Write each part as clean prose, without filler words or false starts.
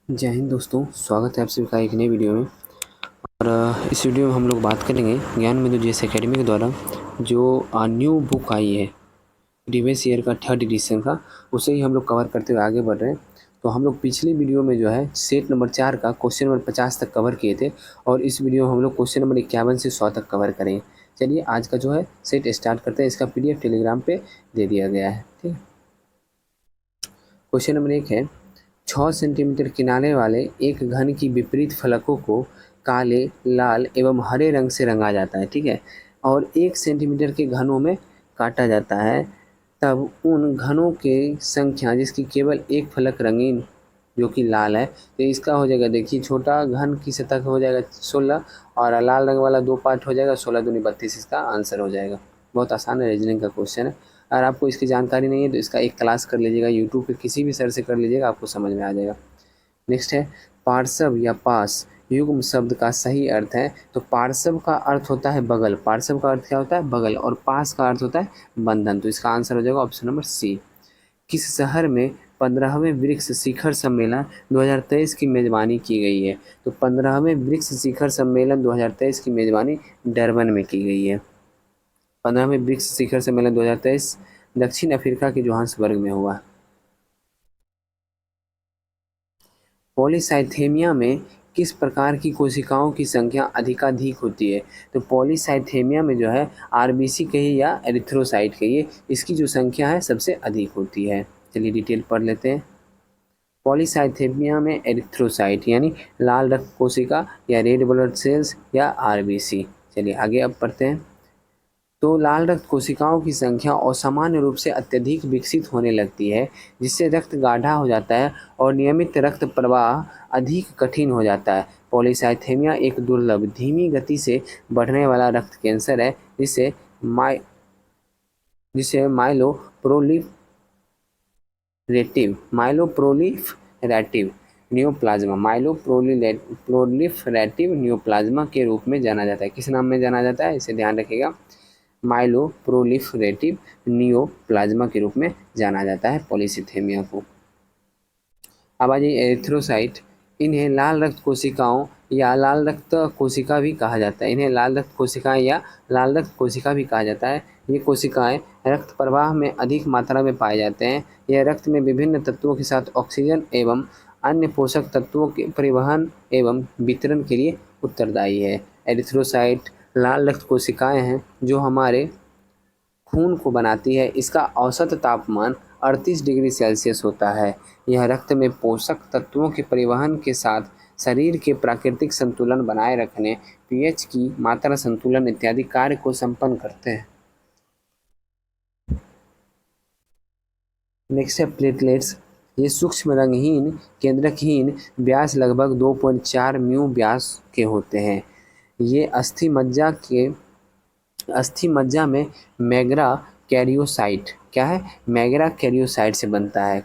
जय हिंद दोस्तों, स्वागत है आप सभी का एक नई वीडियो में। और इस वीडियो में हम लोग बात करेंगे ज्ञान बिंदु जीएस एकेडमी के द्वारा जो न्यू बुक आई है प्रीवियस ईयर का 3rd एडिशन का, उसे ही हम लोग कवर करते हुए आगे बढ़ रहे हैं। तो हम लोग पिछली वीडियो में जो है सेट नंबर 4 का क्वेश्चन नंबर 50 तक कवर किए थे और इस वीडियो में हम लोग क्वेश्चन नंबर 51 से 100 तक कवर करेंगे। चलिए आज का जो है सेट स्टार्ट करते हैं। इसका PDF टेलीग्राम पे दे दिया गया है। ठीक है, क्वेश्चन नंबर 1 है 6 सेंटीमीटर किनारे वाले एक घन की विपरीत फलकों को काले, लाल एवं हरे रंग से रंगा जाता है। ठीक है, और 1 सेंटीमीटर के घनों में काटा जाता है। तब उन घनों की संख्या जिसकी केवल एक फलक रंगीन जो कि लाल है, तो इसका हो जाएगा, देखिए छोटा घन की सतह का हो जाएगा 16 और लाल रंग वाला 2 पार्ट हो जाएगा 16 दूनी 32। इसका आंसर हो जाएगा। बहुत आसान है, रीजनिंग का क्वेश्चन है। अगर आपको इसकी जानकारी नहीं है तो इसका एक क्लास कर लीजिएगा, यूट्यूब पे किसी भी सर से कर लीजिएगा, आपको समझ में आ जाएगा। नेक्स्ट है पार्श्व या पास युग्म शब्द का सही अर्थ है। तो पार्श्व का अर्थ होता है बगल, पार्श्व का अर्थ क्या होता है बगल, और पास का अर्थ होता है बंधन। तो इसका आंसर हो जाएगा ऑप्शन नंबर सी। किस शहर में 15वें ब्रिक्स शिखर सम्मेलन 2023 की मेजबानी की गई है? तो 15वें ब्रिक्स शिखर सम्मेलन 2023 की मेजबानी डरबन में की गई है। 15वें ब्रिक्स शिखर सम्मेलन 2023 दक्षिण अफ्रीका के जोहान्सबर्ग में हुआ। पॉलीसाइथेमिया में किस प्रकार की कोशिकाओं की संख्या अधिकाधिक होती है? तो पॉलीसाइथेमिया में जो है आरबीसी कहिए या एरिथ्रोसाइट कहिए, इसकी जो संख्या है सबसे अधिक होती है। चलिए डिटेल पढ़ लेते हैं। पॉलीसाइथेमिया में एरिथ्रोसाइट यानी लाल रक्त कोशिका या रेड ब्लड सेल्स या आरबीसी। चलिए आगे अब पढ़ते हैं। तो लाल रक्त कोशिकाओं की संख्या असामान्य रूप से अत्यधिक विकसित होने लगती है, जिससे रक्त गाढ़ा हो जाता है और नियमित रक्त प्रवाह अधिक कठिन हो जाता है। पॉलीसाइथेमिया एक दुर्लभ धीमी गति से बढ़ने वाला रक्त कैंसर है, जिसे माइलोप्रोलिफरेटिव न्यूप्लाज्मा के रूप में जाना जाता है। किस नाम में जाना जाता है, इसे ध्यान रखिएगा। माइलोप्रोलिफरेटिव नियोप्लाज्मा के रूप में जाना जाता है पॉलीसाइथेमिया को। अब आ जाइए एरिथ्रोसाइट। इन्हें लाल रक्त कोशिकाओं या लाल रक्त कोशिका भी कहा जाता है। इन्हें लाल रक्त कोशिकाएं या लाल रक्त कोशिका भी कहा जाता है। ये कोशिकाएं रक्त प्रवाह में अधिक मात्रा में पाए जाते हैं। यह रक्त में विभिन्न तत्वों के साथ ऑक्सीजन एवं अन्य पोषक तत्वों के परिवहन एवं वितरण के लिए उत्तरदायी है। एरिथ्रोसाइट लाल रक्त कोशिकाएं हैं जो हमारे खून को बनाती है। इसका औसत तापमान 38 डिग्री सेल्सियस होता है। यह रक्त में पोषक तत्वों के परिवहन के साथ शरीर के प्राकृतिक संतुलन बनाए रखने, पीएच की मात्रा संतुलन इत्यादि कार्य को संपन्न करते हैं। नेक्स्ट है प्लेटलेट्स। ये सूक्ष्म रंगहीन केंद्रकहीन व्यास लगभग 2.4 म्यू व्यास के होते हैं। ये अस्थि मज्जा में मैग्रा कैरियोसाइट क्या है, मैग्रा कैरियोसाइट से बनता है।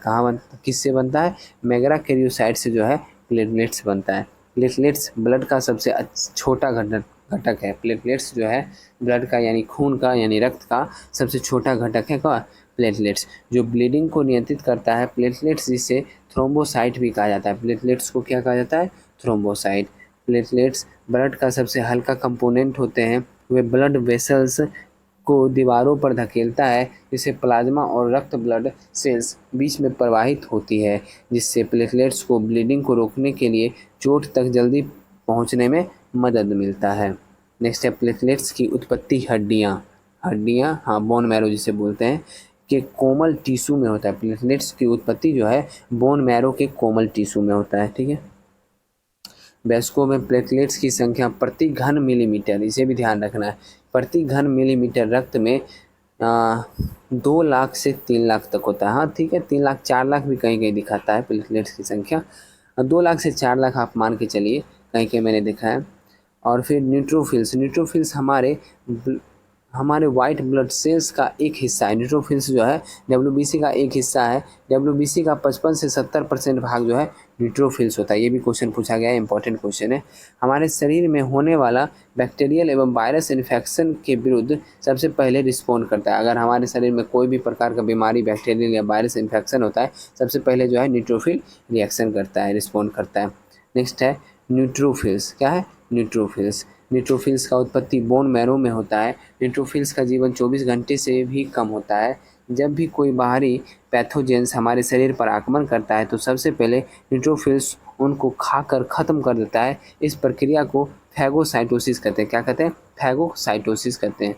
किससे बनता है? मैग्रा कैरियोसाइट से जो है प्लेटलेट्स बनता है। प्लेटलेट्स ब्लड का सबसे छोटा घटक है। प्लेटलेट्स जो है ब्लड का यानी खून का यानी रक्त का सबसे छोटा घटक है का प्लेटलेट्स, जो ब्लीडिंग को नियंत्रित करता है। प्लेटलेट्स जिसे थ्रोम्बोसाइट भी कहा जाता है। प्लेटलेट्स को क्या कहा जाता है? थ्रोम्बोसाइट। प्लेटलेट्स ब्लड का सबसे हल्का कंपोनेंट होते हैं। वे ब्लड वेसल्स को दीवारों पर धकेलता है, जिससे प्लाज्मा और रक्त ब्लड सेल्स बीच में प्रवाहित होती है, जिससे प्लेटलेट्स को ब्लीडिंग को रोकने के लिए चोट तक जल्दी पहुंचने में मदद मिलता है। नेक्स्ट है प्लेटलेट्स की उत्पत्ति हड्डियाँ हाँ बोन मैरो जिसे बोलते हैं के कोमल टिश्यू में होता है। प्लेटलेट्स की उत्पत्ति जो है बोन मैरो के कोमल टिश्यू में होता है। ठीक है, वयस्कों में प्लेटलेट्स की संख्या प्रति घन मिलीमीटर, इसे भी ध्यान रखना है, प्रति घन मिलीमीटर रक्त में 2 लाख से 3 लाख तक होता है। हाँ ठीक है, 3 लाख 4 लाख भी कहीं कहीं दिखाता है प्लेटलेट्स की संख्या। 2 लाख से 4 लाख आप मान के चलिए, कहीं कहीं मैंने देखा है। और फिर न्यूट्रोफिल्स हमारे हमारे वाइट ब्लड सेल्स का एक हिस्सा है। न्यूट्रोफिल्स जो है डब्ल्यूबीसी का एक हिस्सा है। डब्ल्यूबीसी का 55 से 70% भाग जो है न्यूट्रोफिल्स होता है। ये भी क्वेश्चन पूछा गया है, इंपॉर्टेंट क्वेश्चन है। हमारे शरीर में होने वाला बैक्टीरियल एवं वायरस इन्फेक्शन के विरुद्ध सबसे पहले रिस्पॉन्ड करता है। अगर हमारे शरीर में कोई भी प्रकार का बीमारी, बैक्टीरियल या वायरस इन्फेक्शन होता है, सबसे पहले जो है न्यूट्रोफिल रिएक्शन करता है, रिस्पॉन्ड करता है। नेक्स्ट है न्यूट्रोफिल्स। क्या है? न्यूट्रोफिल्स। न्यूट्रोफिल्स का उत्पत्ति बोन मैरो में होता है। न्यूट्रोफिल्स का जीवन 24 घंटे से भी कम होता है। जब भी कोई बाहरी पैथोजेंस हमारे शरीर पर आक्रमण करता है तो सबसे पहले न्यूट्रोफिल्स उनको खाकर ख़त्म कर देता है। इस प्रक्रिया को फैगोसाइटोसिस कहते हैं। क्या कहते हैं? फैगोसाइटोसिस कहते हैं।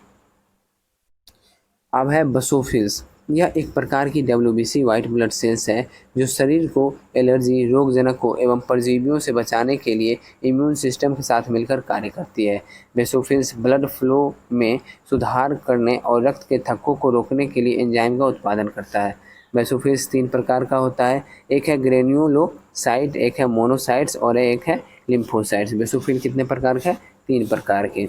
अब है बसोफिल्स। यह एक प्रकार की डब्ल्यूबीसी वाइट ब्लड सेल्स है जो शरीर को एलर्जी, रोगजनकों एवं परजीवियों से बचाने के लिए इम्यून सिस्टम के साथ मिलकर कार्य करती है। बेसोफिल्स ब्लड फ्लो में सुधार करने और रक्त के थक्कों को रोकने के लिए एंजाइम का उत्पादन करता है। बेसोफिल्स 3 प्रकार का होता है। एक है ग्रेन्युलोसाइट, एक है मोनोसाइट्स और एक है लिम्फोसाइट्स। बेसोफिल कितने प्रकार के? 3 प्रकार के।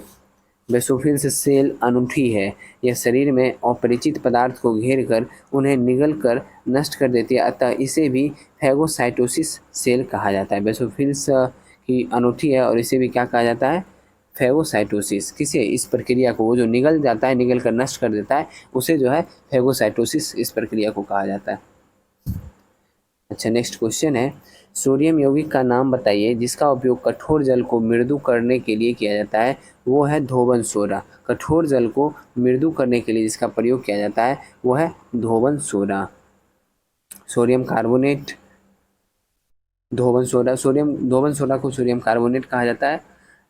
बेसोफिल्स सेल अनूठी है। यह शरीर में अपरिचित पदार्थ को घेर कर उन्हें निगल कर नष्ट कर देती है, अतः इसे भी फैगोसाइटोसिस सेल कहा जाता है। बेसोफिल्स की अनूठी है और इसे भी क्या कहा जाता है? फैगोसाइटोसिस। किसे? इस प्रक्रिया को, वो जो निगल जाता है, निगल कर नष्ट कर देता है, उसे जो है फैगोसाइटोसिस, इस प्रक्रिया को कहा जाता है। अच्छा, नेक्स्ट क्वेश्चन है, सोडियम यौगिक का नाम बताइए जिसका उपयोग कठोर जल को मृदु करने के लिए किया जाता है। वो है धोबन सोडा। कठोर जल को मृदु करने के लिए जिसका प्रयोग किया जाता है वो है धोबन सोडा। सोडियम कार्बोनेट, धोबन सोडा, धोबन सोडा को सोडियम कार्बोनेट कहा जाता है।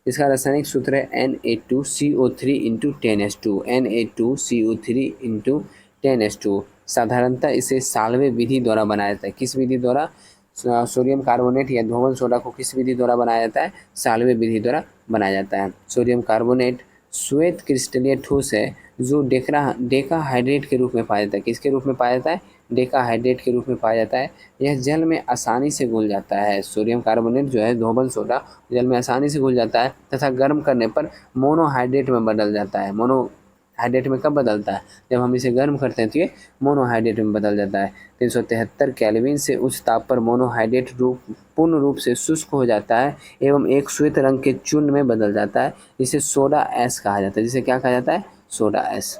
इसका रासायनिक सूत्र है Na2CO3 × 10H2। Na2CO3 × 10H2। साधारणतः इसे साल्वे विधि द्वारा बनाया जाता है। किस विधि द्वारा? सोडियम कार्बोनेट या धोबन सोडा को किस विधि द्वारा बनाया जाता है? साल्वे विधि द्वारा बनाया जाता है। सोडियम कार्बोनेट श्वेत क्रिस्टलीय ठोस है जो डेकाहाइड्रेट के रूप में पाया जाता है। किसके रूप में पाया जाता है? डेकाहाइड्रेट के रूप में पाया जाता है। यह जल में आसानी से घुल जाता है। सोडियम कार्बोनेट जो है धोबन सोडा जल में आसानी से घुल जाता है तथा गर्म करने पर मोनोहाइड्रेट में बदल जाता है। मोनोहाइड्रेट में कब बदलता है? जब हम इसे गर्म करते हैं तो ये मोनोहाइड्रेट में बदल जाता है। 373 केल्विन से उच्च ताप पर मोनोहाइड्रेट पूर्ण रूप से शुष्क हो जाता है एवं एक श्वेत रंग के चूर्ण में बदल जाता है, जिसे सोडा ऐश कहा जाता है। जिसे क्या कहा जाता है? Soda ash.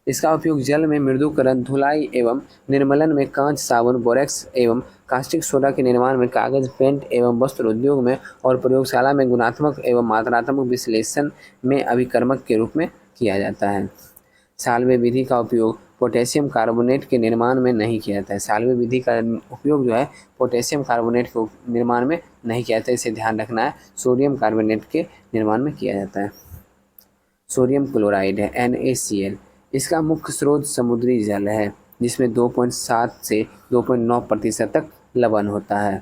इसका उपयोग जल में मृदुकरण, धुलाई एवं निर्मलन में, कांच, साबुन, बोरेक्स एवं कास्टिक सोडा के निर्माण में, कागज, पेंट एवं वस्त्र उद्योग में और प्रयोगशाला में गुणात्मक एवं मात्रात्मक विश्लेषण में अभिकर्मक के रूप में किया जाता है। साल्वे विधि का उपयोग पोटेशियम कार्बोनेट के निर्माण में नहीं किया जाता है। साल्वे विधि का उपयोग जो है पोटेशियम कार्बोनेट के निर्माण में नहीं किया जाता है, इसे ध्यान रखना है। सोडियम कार्बोनेट के निर्माण में किया जाता है। सोडियम क्लोराइड है NaCl। इसका मुख्य स्रोत समुद्री जल है जिसमें 2.7 से 2.9% तक लवण होता है।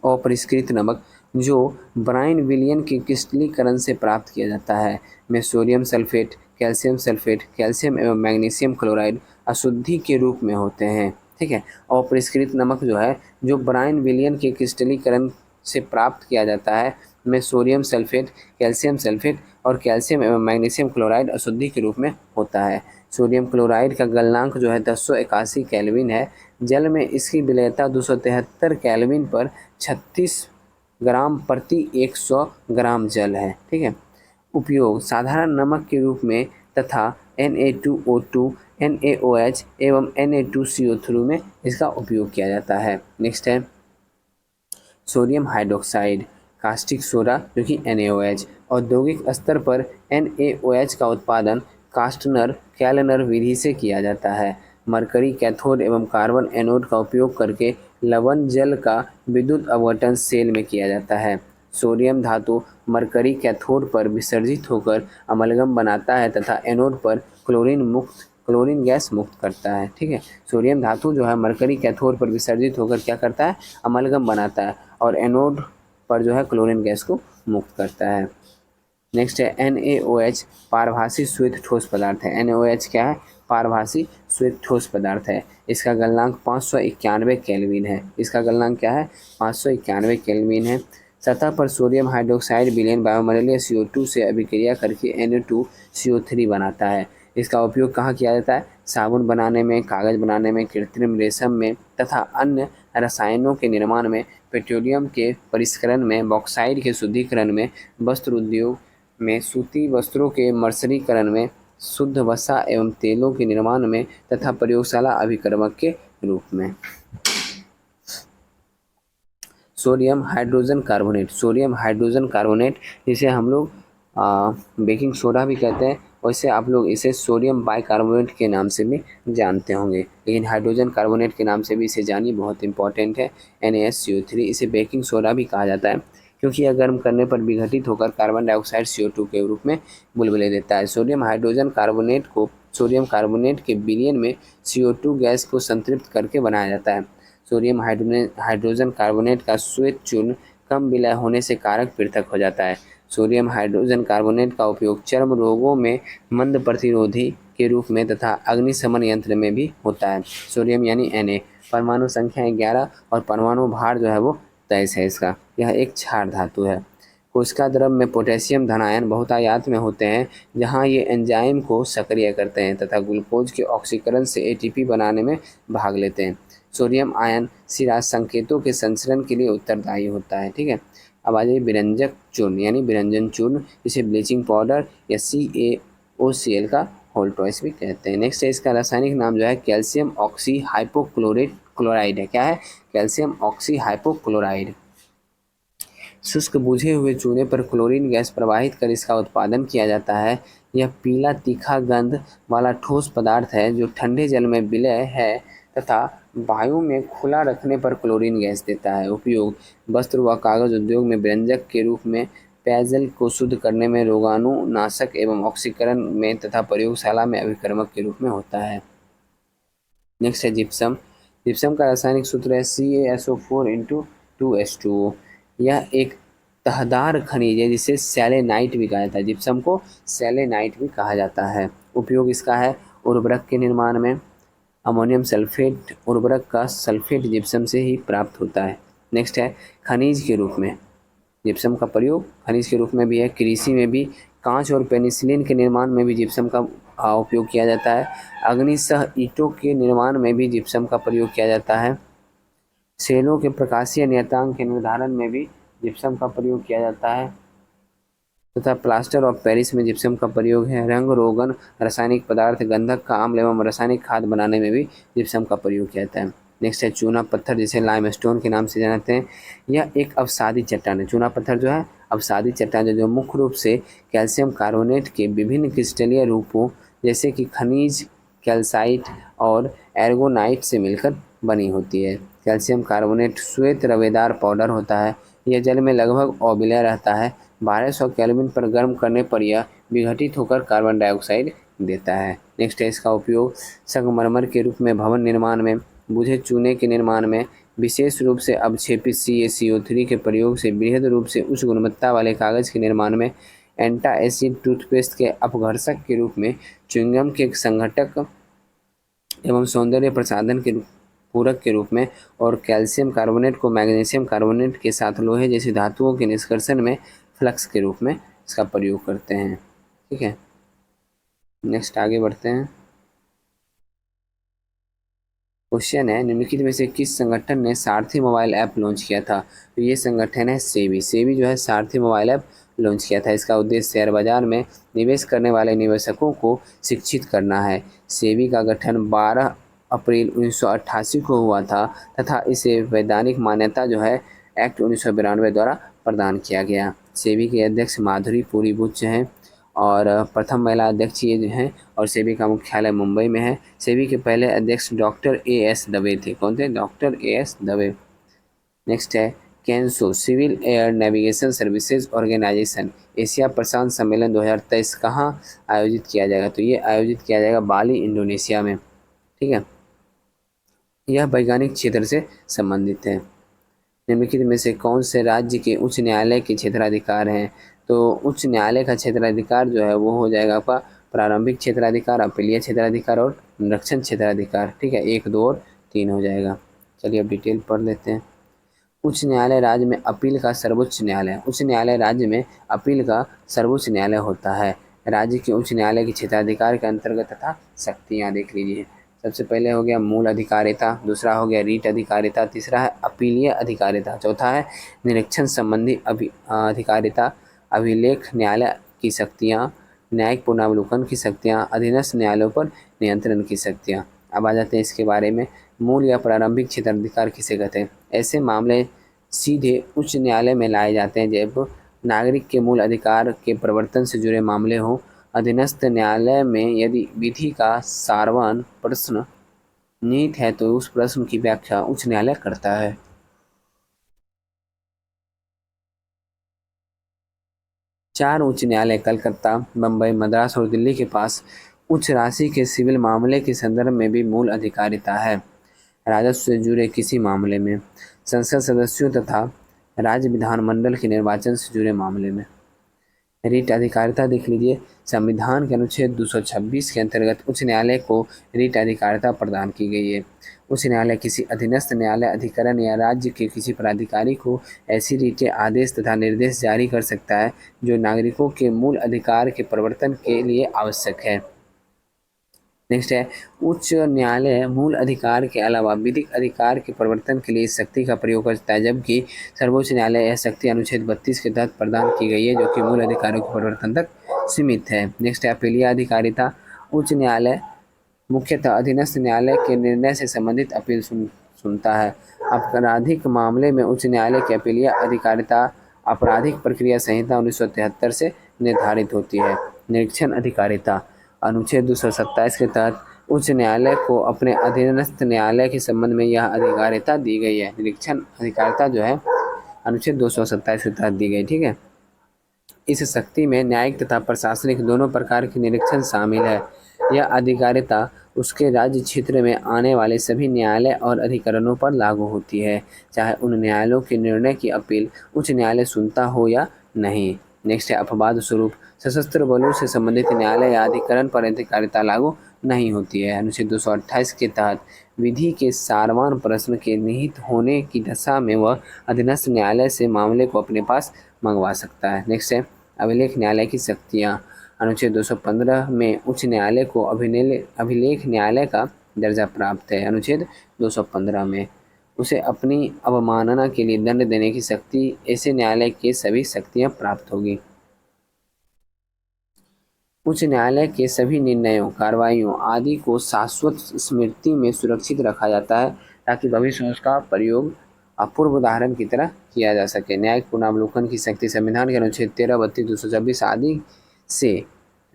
अपरिष्कृत नमक जो ब्राइन विलियन के क्रिस्टलीकरण से प्राप्त किया जाता है में sodium sulphate, calcium sulphate, calcium एवं मैग्नीशियम क्लोराइड अशुद्धि के रूप में होते हैं। ठीक है, अपरिष्कृत नमक जो है जो ब्राइन विलियन के क्रिस्टलीकरण से प्राप्त किया जाता है में सोडियम सल्फेट, कैल्शियम सल्फेट और कैल्शियम एवं मैग्नीशियम क्लोराइड अशुद्धि के रूप में होता है। सोडियम क्लोराइड का गलनांक जो है 1081 केल्विन है। जल में इसकी विलयता 273 केल्विन पर 36 ग्राम प्रति 100 ग्राम जल है। ठीक है, उपयोग साधारण नमक के रूप में तथा Na2O2, NaOH एवं Na2CO3 में इसका उपयोग किया जाता है। नेक्स्ट है सोडियम हाइड्रोक्साइड, कास्टिक सोडा जो कि NaOH। औद्योगिक स्तर पर NaOH का उत्पादन कास्टनर कैलनर विधि से किया जाता है। मरकरी कैथोड एवं कार्बन एनोड का उपयोग करके लवण जल का विद्युत अपघटन सेल में किया जाता है। सोडियम धातु मरकरी कैथोड पर विसर्जित होकर अमलगम बनाता है तथा एनोड पर क्लोरीन गैस मुक्त करता है। ठीक है, सोडियम धातु जो है मरकरी कैथोड पर विसर्जित होकर क्या करता है? अमलगम बनाता है और एनोड पर जो है क्लोरीन गैस को मुक्त करता है। नेक्स्ट है NaOH, पारभासी श्वेत ठोस पदार्थ है। NaOH क्या है? पारभासी श्वेत ठोस पदार्थ है। इसका गलनांक 591 केल्विन है। इसका गलनांक क्या है? 591 केल्विन है। सतह पर सोडियम हाइड्रोक्साइड विलयन वायुमंडलीय CO2 से अभिक्रिया करके Na2CO3 बनाता है। इसका उपयोग कहाँ किया जाता है? साबुन बनाने में, कागज़ बनाने में, कृत्रिम रेशम में तथा अन्य रसायनों के निर्माण में, पेट्रोलियम के परिष्करण में, बॉक्साइट के शुद्धिकरण में, वस्त्र उद्योग में, सूती वस्त्रों के मर्सरीकरण में, शुद्ध वसा एवं तेलों के निर्माण में तथा प्रयोगशाला अभिक्रमक के रूप में। Sodium hydrogen carbonate, sodium hydrogen carbonate जिसे हम लोग बेकिंग सोडा भी कहते हैं, वैसे आप लोग इसे सोडियम बाइकार्बोनेट के नाम से भी जानते होंगे, लेकिन हाइड्रोजन कार्बोनेट के नाम से भी इसे जानिए, बहुत इंपॉर्टेंट है। NaSCO3 इसे बेकिंग सोडा भी कहा जाता है क्योंकि यह गर्म करने पर विघटित होकर कार्बन डाइऑक्साइड CO2 के रूप में बुलबुले देता है। सोडियम हाइड्रोजन कार्बोनेट को सोडियम कार्बोनेट के विलयन में CO2 गैस को संतृप्त करके बनाया जाता है। सोडियम हाइड्रोजन कार्बोनेट का श्वेत चूर्ण कम विलय होने से कारक पृथक हो जाता है। सोडियम हाइड्रोजन कार्बोनेट का उपयोग चर्म रोगों में मंद प्रतिरोधी के रूप में तथा अग्निशमन यंत्र में भी होता है। सोडियम यानी Na, परमाणु संख्या 11 और परमाणु भार जो है वो 23 है इसका। यह एक क्षार धातु है। कोशिका द्रव में पोटेशियम धनायन बहुतायत में होते हैं जहां ये एंजाइम को सक्रिय करते हैं तथा ग्लूकोज के ऑक्सीकरण से ATP बनाने में भाग लेते हैं। सोडियम आयन सिरा संकेतों के संचरण के लिए उत्तरदायी होता है। ठीक है, अब आ जाइए विरंजक चूर्ण यानी विरंजन चूर्ण, जिसे ब्लीचिंग पाउडर या CaOCl का होल टॉइस भी कहते हैं। नेक्स्ट है इसका रासायनिक नाम जो है कैल्शियम ऑक्सी हाइपोक्लोराइड है। क्या है? Calcium oxy hypochloride. शुष्क बुझे हुए चूने पर क्लोरीन गैस प्रवाहित कर इसका उत्पादन किया जाता है। यह पीला तीखा गंध वाला ठोस पदार्थ है जो ठंडे जल में विलय है तथा वायु में खुला रखने पर क्लोरीन गैस देता है। उपयोग वस्त्र व कागज उद्योग में व्यंजक के रूप में, पेयजल को शुद्ध करने में, रोगाणुनाशक एवं ऑक्सीकरण में तथा प्रयोगशाला में अभिक्रमक के रूप में होता है। नेक्स्ट है जिप्सम। जिप्सम का रासायनिक सूत्र है CaSO4 × 2H2O। यह एक तहदार खनिज है जिसे सेलेनाइट भी कहा जाता है। जिप्सम को सेलेनाइट भी कहा जाता है। उपयोग इसका है उर्वरक के निर्माण में। अमोनियम सल्फेट उर्वरक का सल्फेट जिप्सम से ही प्राप्त होता है। नेक्स्ट है खनिज के रूप में। जिप्सम का प्रयोग खनिज के रूप में भी है। कृषि में भी, कांच और पेनिसिलिन के निर्माण में भी जिप्सम का उपयोग किया जाता है। अग्निशह ईंटों के निर्माण में भी जिप्सम का प्रयोग किया जाता है। सेलों के प्रकाशीय नियतांक के निर्धारण में भी जिप्सम का प्रयोग किया जाता है तथा प्लास्टर ऑफ पेरिस में जिप्सम का प्रयोग है। रंग रोगन, रासायनिक पदार्थ, गंधक का अम्ल एवं रासायनिक खाद बनाने में भी जिप्सम का प्रयोग किया जाता है। नेक्स्ट है चूना पत्थर, जिसे लाइमस्टोन के नाम से जानते हैं। यह एक अवसादी चट्टान है। चूना पत्थर जो है अवसादी चट्टान जो मुख्य रूप से कैल्शियम कार्बोनेट के विभिन्न क्रिस्टलीय रूपों जैसे कि खनिज कैल्साइट और एर्गोनाइट से मिलकर बनी होती है। कैल्शियम कार्बोनेट श्वेत रवेदार पाउडर होता है। यह जल में लगभग अविलय रहता है। 1200 केल्विन पर गर्म करने पर यह विघटित होकर कार्बन डाइऑक्साइड देता है। नेक्स्ट है इसका उपयोग संगमरमर के रूप में भवन निर्माण में, बुझे चूने के निर्माण में, विशेष रूप से अवक्षेपित CaCO3 के प्रयोग से बृहद रूप से उच्च गुणवत्ता वाले कागज के निर्माण में, एंटासिड टूथपेस्ट के अपघर्षक के रूप में, च्युइंगम के संघटक एवं सौंदर्य प्रसाधन के पूरक के रूप में, और कैल्शियम कार्बोनेट को मैग्नीशियम कार्बोनेट के साथ लोहे जैसी धातुओं के निष्कर्षण में फ्लक्स के रूप में इसका प्रयोग करते हैं। ठीक है, नेक्स्ट आगे बढ़ते हैं। क्वेश्चन है निम्नलिखित में से किस संगठन ने सारथी मोबाइल ऐप लॉन्च किया था? तो ये संगठन है सेबी। सेबी जो है सारथी मोबाइल ऐप लॉन्च किया था। इसका उद्देश्य शेयर बाजार में निवेश करने वाले निवेशकों को शिक्षित करना है। सेबी का गठन 12 अप्रैल 1988 को हुआ था तथा इसे वैधानिक मान्यता जो है एक्ट 1992 द्वारा प्रदान किया गया। सेबी के अध्यक्ष माधुरी पुरी बुच्च हैं और प्रथम महिला अध्यक्ष ये जो हैं, और सेबी का मुख्यालय मुंबई में है। सेबी के पहले अध्यक्ष डॉक्टर AS दवे थे। कौन थे? Doctor AS Dave. नेक्स्ट है CANSO civil air navigation services organisation Asia प्रशांत सम्मेलन 2023 कहाँ आयोजित किया जाएगा? तो ये आयोजित किया जाएगा बाली, इंडोनेशिया में। ठीक है, यह वैज्ञानिक क्षेत्र से संबंधित है। निम्नलिखित में से कौन से राज्य के उच्च न्यायालय के क्षेत्राधिकार हैं? तो उच्च न्यायालय का क्षेत्राधिकार जो है वो हो जाएगा आपका प्रारंभिक क्षेत्राधिकार, अपीलीय क्षेत्राधिकार और निरीक्षण क्षेत्राधिकार। ठीक है, 1, 2 और 3 हो जाएगा। चलिए अब डिटेल पढ़ लेते हैं। उच्च न्यायालय राज्य में अपील का सर्वोच्च न्यायालय। उच्च न्यायालय राज्य में अपील का सर्वोच्च न्यायालय होता है। राज्य के उच्च न्यायालय के क्षेत्राधिकार के अंतर्गत तथा शक्तियाँ देख लीजिए। सबसे पहले हो गया मूल अधिकारिता, दूसरा हो गया रीट अधिकारिता, तीसरा है अपीलीय अधिकारिता, चौथा है निरीक्षण संबंधी अधिकारिता, अभिलेख न्यायालय की शक्तियाँ, न्यायिक पुनरावलोकन की शक्तियाँ, अधीनस्थ न्यायालयों पर नियंत्रण की शक्तियाँ। अब आ जाते हैं इसके बारे में। मूल या प्रारंभिक क्षेत्राधिकार किसे कहते हैं? ऐसे मामले सीधे उच्च न्यायालय में लाए जाते हैं जब नागरिक के मूल अधिकार के प्रवर्तन से जुड़े मामले हों। अधीनस्थ न्यायालय में यदि विधि का सारवान प्रश्न निहित है तो उस प्रश्न की व्याख्या उच्च न्यायालय करता है। चार उच्च न्यायालय कलकत्ता, बम्बई, मद्रास और दिल्ली के पास उच्च राशि के सिविल मामले के संदर्भ में भी मूल अधिकारिता है। राजस्व से जुड़े किसी मामले में, संसद सदस्यों तथा राज्य विधानमंडल के निर्वाचन से जुड़े मामले में। रीट अधिकारिता देख लीजिए। संविधान के अनुच्छेद 226 के अंतर्गत उच्च न्यायालय को रीट अधिकारिता प्रदान की गई है। उच्च न्यायालय किसी अधीनस्थ न्यायालय, अधिकरण या राज्य के किसी प्राधिकारी को ऐसी रीटें आदेश तथा निर्देश जारी कर सकता है जो नागरिकों के मूल अधिकार के प्रवर्तन के लिए आवश्यक है। नेक्स्ट है, उच्च न्यायालय मूल अधिकार के अलावा विधिक अधिकार के प्रवर्तन के लिए इस शक्ति का प्रयोग करता है, जबकि सर्वोच्च न्यायालय यह शक्ति अनुच्छेद 32 के तहत प्रदान की गई है, जो कि मूल अधिकारों के प्रवर्तन तक सीमित है। नेक्स्ट है अपीलीय अधिकारिता। उच्च न्यायालय मुख्यतः अधीनस्थ न्यायालय के निर्णय से संबंधित अपील सुनता है। आपराधिक मामले में उच्च न्यायालय की अपीलीय अधिकारिता आपराधिक प्रक्रिया संहिता 1973 से निर्धारित होती है। निरीक्षण अधिकारिता अनुच्छेद 227 के तहत उच्च न्यायालय को अपने अधीनस्थ न्यायालय के संबंध में यह अधिकारिता दी गई है। निरीक्षण अधिकारिता जो है अनुच्छेद 227 के तहत दी गई, ठीक है। इस शक्ति में न्यायिक तथा प्रशासनिक दोनों प्रकार के निरीक्षण शामिल है। यह अधिकारिता उसके राज्य क्षेत्र में आने वाले सभी न्यायालय और अधिकरणों पर लागू होती है, चाहे उन न्यायालयों के निर्णय की अपील उच्च न्यायालय सुनता हो या नहीं। नेक्स्ट है अपवाद स्वरूप सशस्त्र बलों से संबंधित न्यायालय या अधिकरण पर अधिकारिता लागू नहीं होती है। अनुच्छेद 228 के तहत विधि के सारवान प्रश्न के निहित होने की दशा में वह अधीनस्थ न्यायालय से मामले को अपने पास मंगवा सकता है। नेक्स्ट है अभिलेख न्यायालय की शक्तियाँ। अनुच्छेद 215 में उच्च न्यायालय को अभिलेख न्यायालय का दर्जा प्राप्त है। अनुच्छेद 215 में उसे अपनी अवमानना के लिए दंड देने की शक्ति ऐसे न्यायालय के सभी शक्तियाँ प्राप्त होगी। उच्च न्यायालय के सभी निर्णयों, कार्रवाइयों आदि को शाश्वत स्मृति में सुरक्षित रखा जाता है ताकि भविष्य में उसका प्रयोग अपूर्व उदाहरण की तरह किया जा सके। न्यायिक पुनरावलोकन की शक्ति संविधान के अनुच्छेद 13, 32, 226 आदि से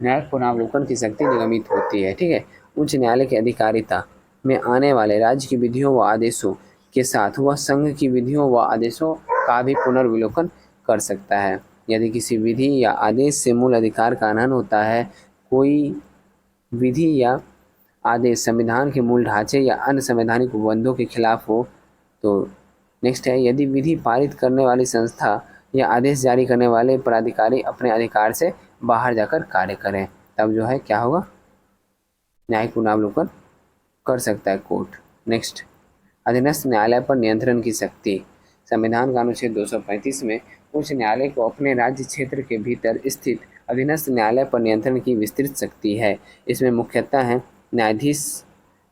न्यायिक पुनरावलोकन की शक्ति निगमित होती है, ठीक है। उच्च न्यायालय की अधिकारिता में आने वाले राज्य की विधियों व आदेशों के साथ वह संघ की विधियों व आदेशों का भी पुनर्विलोकन कर सकता है। यदि किसी विधि या आदेश से मूल अधिकार का हनन होता है, कोई विधि या आदेश संविधान के मूल ढांचे या अन्य संवैधानिक उपबंधों के खिलाफ हो तो नेक्स्ट है यदि विधि पारित करने वाली संस्था या आदेश जारी करने वाले प्राधिकारी अपने अधिकार से बाहर जाकर कार्य करें, तब जो है क्या होगा, न्यायिक पुनरावलोकन कर सकता है कोर्ट। नेक्स्ट अधीनस्थ न्यायालय पर नियंत्रण की शक्ति। संविधान का अनुच्छेद 235 में उच्च न्यायालय को अपने राज्य क्षेत्र के भीतर स्थित अधीनस्थ न्यायालय पर नियंत्रण की विस्तृत शक्ति है। इसमें मुख्यतः है न्यायाधीश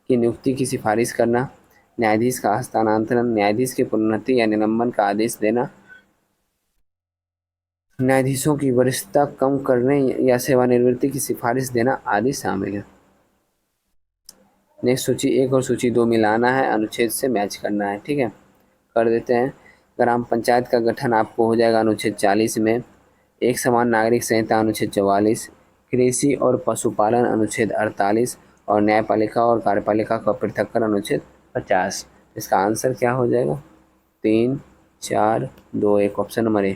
की नियुक्ति की सिफारिश करना, न्यायाधीश का हस्तांतरण, न्यायाधीश की प्रोन्नति या निलंबन का आदेश देना, न्यायाधीशों की वरिष्ठता कम करने या सेवानिवृत्ति की सिफारिश देना आदि शामिल है। नेक्स्ट सूची 1 और सूची 2 मिलाना है, अनुच्छेद से मैच करना है, ठीक है। कर देते हैं। ग्राम पंचायत का गठन आपको हो जाएगा अनुच्छेद 40 में, एक समान नागरिक संहिता अनुच्छेद 44, कृषि और पशुपालन अनुच्छेद 48 और न्यायपालिका और कार्यपालिका का पृथक्करण अनुच्छेद 50। इसका आंसर क्या हो जाएगा, 3, 4, 2, 1 ऑप्शन नंबर ए।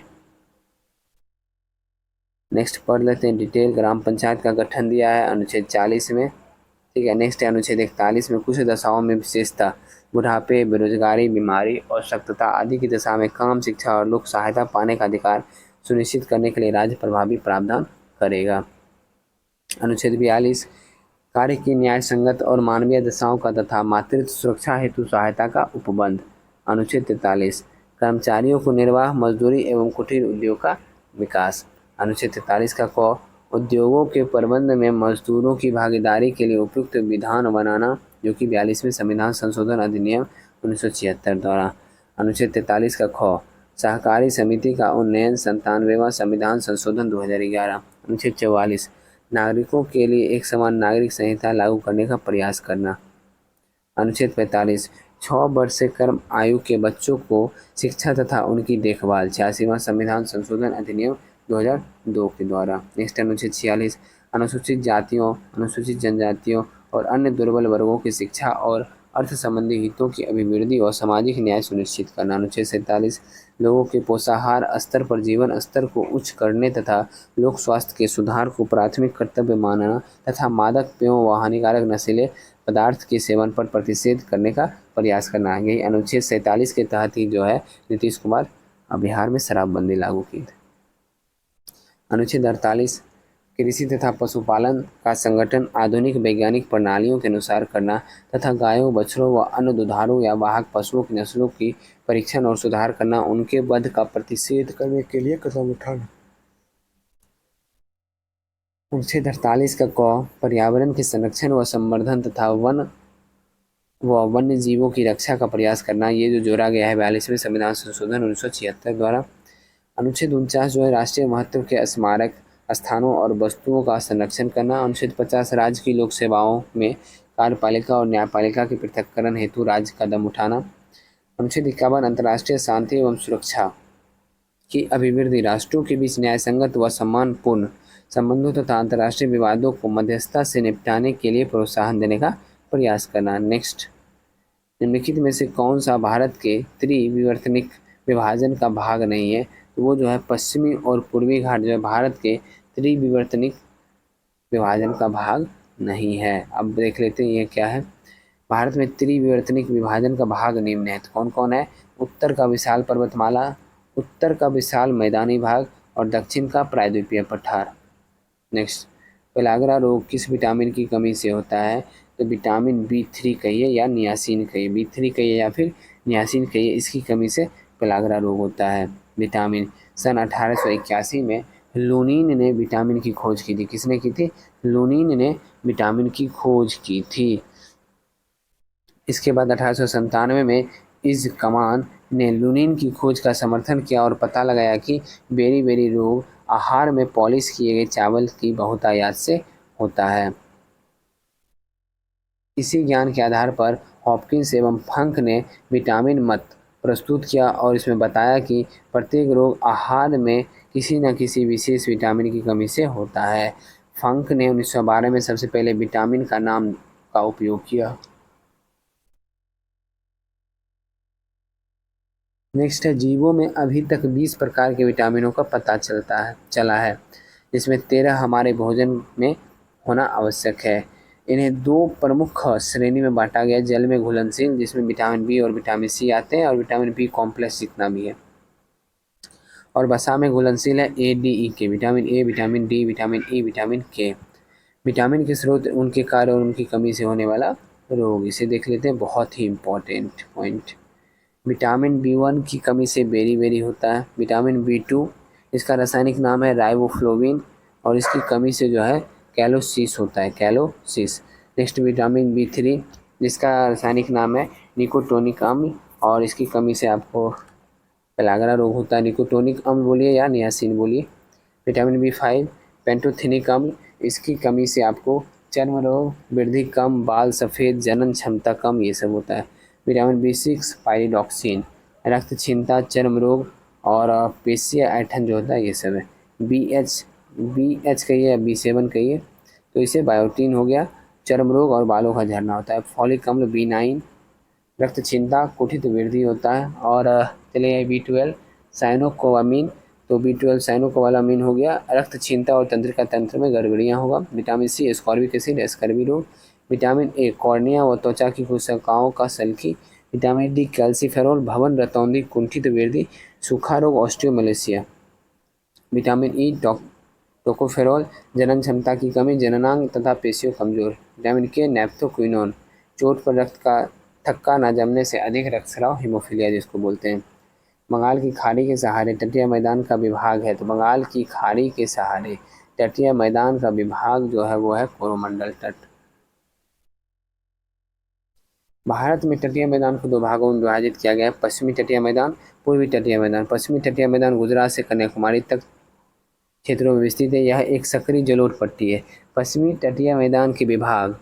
नेक्स्ट पढ़ लेते हैं डिटेल। ग्राम पंचायत का गठन दिया है अनुच्छेद 40 में, ठीक है। नेक्स्ट है अनुच्छेद 41 में कुछ दशाओं में विशेषता बुढ़ापे, बेरोजगारी, बीमारी और शक्तता आदि की दशा में काम, शिक्षा और लोक सहायता पाने का अधिकार सुनिश्चित करने के लिए राज्य प्रभावी प्रावधान करेगा। अनुच्छेद 42 कार्य की न्याय संगत और मानवीय दशाओं का तथा मातृत्व सुरक्षा हेतु सहायता का उपबंध। अनुच्छेद 43 कर्मचारियों को निर्वाह, मजदूरी एवं कुटीर उद्योग का विकास। अनुच्छेद 43 का क, उद्योगों के प्रबंध में मजदूरों की भागीदारी के लिए उपयुक्त विधान बनाना, जो कि 42वें संविधान संशोधन अधिनियम 1976 द्वारा। अनुच्छेद 43 का ख, सहकारी समिति का उन्नयन, 97वां संविधान संशोधन 2011। अनुच्छेद 44, नागरिकों के लिए एक समान नागरिक संहिता लागू करने का प्रयास करना। अनुच्छेद 45, 6 वर्ष से कम आयु के बच्चों को शिक्षा तथा उनकी देखभाल, 86वां संविधान संशोधन अधिनियम 2002 के द्वारा। नेक्स्ट अनुच्छेद 46, अनुसूचित जातियों, अनुसूचित जनजातियों और अन्य दुर्बल वर्गों की शिक्षा और अर्थ संबंधी हितों की अभिवृद्धि और सामाजिक न्याय सुनिश्चित करना। अनुच्छेद 47, लोगों के पोषाहार स्तर पर जीवन स्तर को उच्च करने तथा लोक स्वास्थ्य के सुधार को प्राथमिक कर्तव्य मानना तथा मादक पेयों व हानिकारक नशीले पदार्थ के सेवन पर प्रतिषेध करने का प्रयास करना। यही अनुच्छेद 47 के तहत ही जो है नीतीश कुमार बिहार में शराबबंदी लागू की। अनुच्छेद 48, कृषि तथा पशुपालन का संगठन आधुनिक वैज्ञानिक प्रणालियों के अनुसार करना तथा गायों, बछड़ों व अन्य दुधारू या वाहक पशुओं की नस्लों की परीक्षण और सुधार करना, उनके वध का प्रतिषेध करने के लिए कदम उठाना। अनुच्छेद 48 का क, पर्यावरण के संरक्षण व संवर्धन तथा वन्य जीवों की रक्षा का प्रयास करना, ये जो जोड़ा गया है 42वें संविधान संशोधन 1976 द्वारा। अनुच्छेद 49 जो है राष्ट्रीय महत्व के स्मारक स्थानों और वस्तुओं का संरक्षण करना। अनुच्छेद 50, राज्य की लोक सेवाओं में कार्यपालिका और न्यायपालिका के पृथक्करण हेतु राज्य कदम उठाना। अनुच्छेद 51, अंतर्राष्ट्रीय शांति एवं सुरक्षा की अभिवृद्धि, राष्ट्रों के बीच न्यायसंगत व सम्मानपूर्ण संबंधों तथा अंतर्राष्ट्रीय विवादों को मध्यस्थता से निपटाने के लिए प्रोत्साहन देने का प्रयास करना। नेक्स्ट, निम्नलिखित में से कौन सा भारत के त्रिविवर्तनिक विभाजन का भाग नहीं है? तो वो जो है पश्चिमी और पूर्वी घाट जो है भारत के त्रिविवर्तनिक विभाजन का भाग नहीं है। अब देख लेते हैं ये क्या है। भारत में त्रिविवर्तनिक विभाजन का भाग निम्न है। तो कौन कौन है? उत्तर का विशाल पर्वतमाला, उत्तर का विशाल मैदानी भाग और दक्षिण का प्रायद्वीपीय पठार। नेक्स्ट, पेलाग्रा रोग किस विटामिन की कमी से होता है? तो विटामिन B3 कहिए या नियासिन कहिए, B3 कहिए या फिर नियासिन कहिए, इसकी कमी से पेलाग्रा रोग होता है। विटामिन, सन 1881 में लूनीन ने विटामिन की खोज की थी। किसने की थी? लूनीन ने विटामिन की खोज की थी। इसके बाद 1897 में इज कमान ने लूनीन की खोज का समर्थन किया और पता लगाया कि बेरी रोग आहार में पॉलिश किए गए चावल की बहुतायत से होता है। इसी ज्ञान के आधार पर हॉपकिंस एवं फंक ने विटामिन मत प्रस्तुत किया और इसमें बताया कि प्रत्येक रोग आहार में किसी न किसी विशेष विटामिन की कमी से होता है। फंक ने 1912 में सबसे पहले विटामिन का नाम का उपयोग किया। नेक्स्ट है, जीवों में अभी तक 20 प्रकार के विटामिनों का पता चला है, जिसमें 13 हमारे भोजन में होना आवश्यक है। इन्हें दो प्रमुख श्रेणी में बांटा गया, जल में घुलनशील जिसमें विटामिन बी और विटामिन सी आते हैं और विटामिन बी कॉम्प्लेक्स जितना भी है, और वसा में घुलनशील है ए डी ई के, vitamin A, vitamin D, vitamin E, vitamin के। विटामिन के स्रोत, उनके कार्य और उनकी कमी से होने वाला रोग, इसे देख लेते हैं, बहुत ही इंपॉर्टेंट पॉइंट। विटामिन B1 की कमी से बेरी होता है। विटामिन B2, इसका रासायनिक नाम है राइबोफ्लोविन और इसकी कमी से जो है कैलोसिस होता है, कैलोसिस। नेक्स्ट, विटामिन B3 जिसका रासायनिक नाम है निकोटोनिक अम्ल और इसकी कमी से आपको पेलाग्रा रोग होता है। निकोटोनिक अम्ल बोलिए या नियासिन बोलिए। विटामिन B5 पेंटोथेनिक अम्ल, इसकी कमी से आपको चर्म रोग, वृद्धि कम, बाल सफ़ेद, जनन क्षमता कम, ये सब होता है। विटामिन B6 पाइरिडॉक्सिन, रक्त क्षीणता, चर्म रोग और पेशीय ऐंठन जो होता है, ये सब है। BH कहिए या B7 कहिए, तो इसे बायोटीन हो गया, चर्म रोग और बालों का झड़ना होता है। फॉलिक अम्ल B9, रक्त क्षीणता, कुठित वृद्धि होता है। और चलिए B12 साइनोकोबालामिन, तो B12 साइनोकोबालामिन हो गया, रक्त क्षीणता और तंत्रिका तंत्र में गड़बड़ियाँ होगा। Vitamin C ascorbic acid, scurvy रोग। विटामिन ए कॉर्निया व त्वचा की कोशिकाओं का सल्की। विटामिन डी कैल्सीफेरॉल, भवन रतौंधी, कुंठित वृद्धि, सूखा रोग, ऑस्टियोमलेशिया। विटामिन ई टोकोफेरॉल, जनन क्षमता की कमी, जननांग तथा पेशियों कमजोर। विटामिन के नैप्थोक्विनोन, चोट पर रक्त का थक्का न जमने से अधिक रक्तस्राव, हीमोफीलिया जिसको बोलते हैं। बंगाल की खाड़ी के सहारे तटीय मैदान का विभाग है, तो बंगाल की खाड़ी के सहारे तटीय मैदान का विभाग जो है वो है कोरोमंडल तट। भारत में तटीय मैदान को दो भागों में विभाजित किया गया है, पश्चिमी तटीय मैदान, पूर्वी तटीय मैदान। पश्चिमी तटीय मैदान गुजरात से कन्याकुमारी तक क्षेत्रों में विस्तृत है। यह एक सक्रिय जलोढ़ पट्टी है। पश्चिमी तटीय मैदान के विभाग,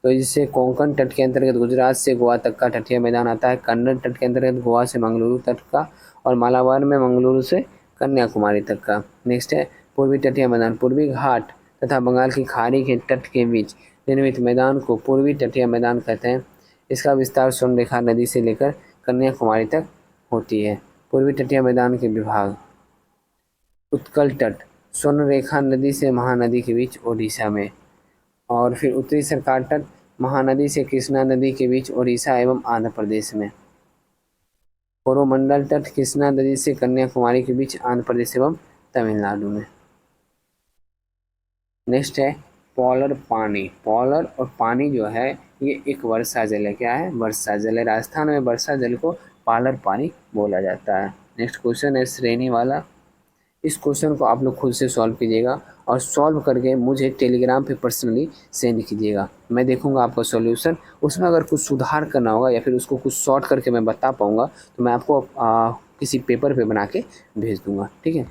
तो जिससे कोंकण तट के अंतर्गत गुजरात से गोवा तक का तटीय मैदान आता है, कन्नड़ तट के अंतर्गत गोवा से मंगलुरु तक का, और मालाबार में मंगलुरु से कन्याकुमारी तक का। नेक्स्ट है पूर्वी तटीय मैदान, पूर्वी घाट तथा बंगाल की खाड़ी के तट के बीच निर्मित मैदान को पूर्वी तटीय मैदान कहते हैं। इसका विस्तार स्वर्णरेखा नदी से लेकर कन्याकुमारी तक होती है। पूर्वी तटीय मैदान के विभाग, उत्कल तट स्वर्णरेखा नदी से महानदी के बीच ओडिशा में, और फिर उत्तरी सरकार तट महानदी से कृष्णा नदी के बीच ओडिशा एवं आंध्र प्रदेश में। कोरोमंडल तट कृष्णा नदी से कन्याकुमारी के बीच आंध्र प्रदेश एवं तमिलनाडु में। नेक्स्ट है पॉलर पानी। पॉलर और पानी जो है ये एक वर्षा जल है। क्या है? वर्षा जल है। राजस्थान में वर्षा जल को पालर पानी बोला जाता है। नेक्स्ट क्वेश्चन है श्रेणी वाला। इस क्वेश्चन को आप लोग खुद से सॉल्व कीजिएगा और सॉल्व करके मुझे टेलीग्राम पे पर्सनली सेंड कीजिएगा। मैं देखूंगा आपका सॉल्यूशन। उसमें अगर कुछ सुधार करना होगा या फिर उसको कुछ शॉर्ट करके मैं बता पाऊंगा तो मैं आपको किसी पेपर पे बना के भेज दूंगा। ठीक है।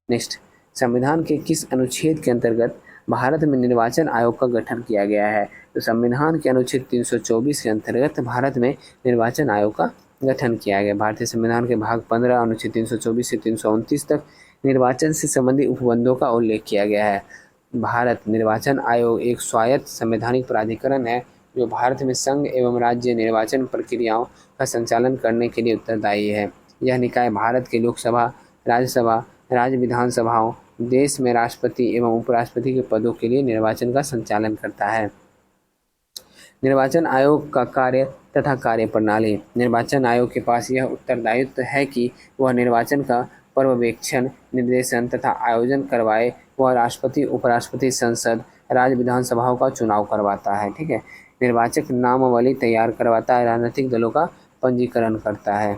नेक्स्ट, संविधान के किस अनुच्छेद के अंतर्गत भारत में निर्वाचन आयोग का गठन किया गया है? तो संविधान के अनुच्छेद 324 के अंतर्गत भारत में निर्वाचन आयोग का गठन किया गया। भारतीय संविधान के भाग 15 अनुच्छेद 324 से 329 तक निर्वाचन से संबंधित उपबंधों का उल्लेख किया गया है। भारत निर्वाचन आयोग एक स्वायत्त संवैधानिक प्राधिकरण है जो भारत में संघ एवं राज्य निर्वाचन प्रक्रियाओं का संचालन करने के लिए उत्तरदायी है। यह निकाय भारत के लोकसभा, राज्यसभा, राज्य विधानसभाओं, देश में राष्ट्रपति एवं उपराष्ट्रपति के पदों के लिए निर्वाचन का संचालन करता है। निर्वाचन आयोग का कार्य तथा कार्य प्रणाली। निर्वाचन आयोग के पास यह उत्तरदायित्व है कि वह निर्वाचन का पर्यवेक्षण, निर्देशन तथा आयोजन करवाए। वह राष्ट्रपति, उपराष्ट्रपति, संसद, राज्य विधानसभाओं का चुनाव करवाता है। ठीक है। निर्वाचक नामावली तैयार करवाता है। राजनीतिक दलों का पंजीकरण करता है।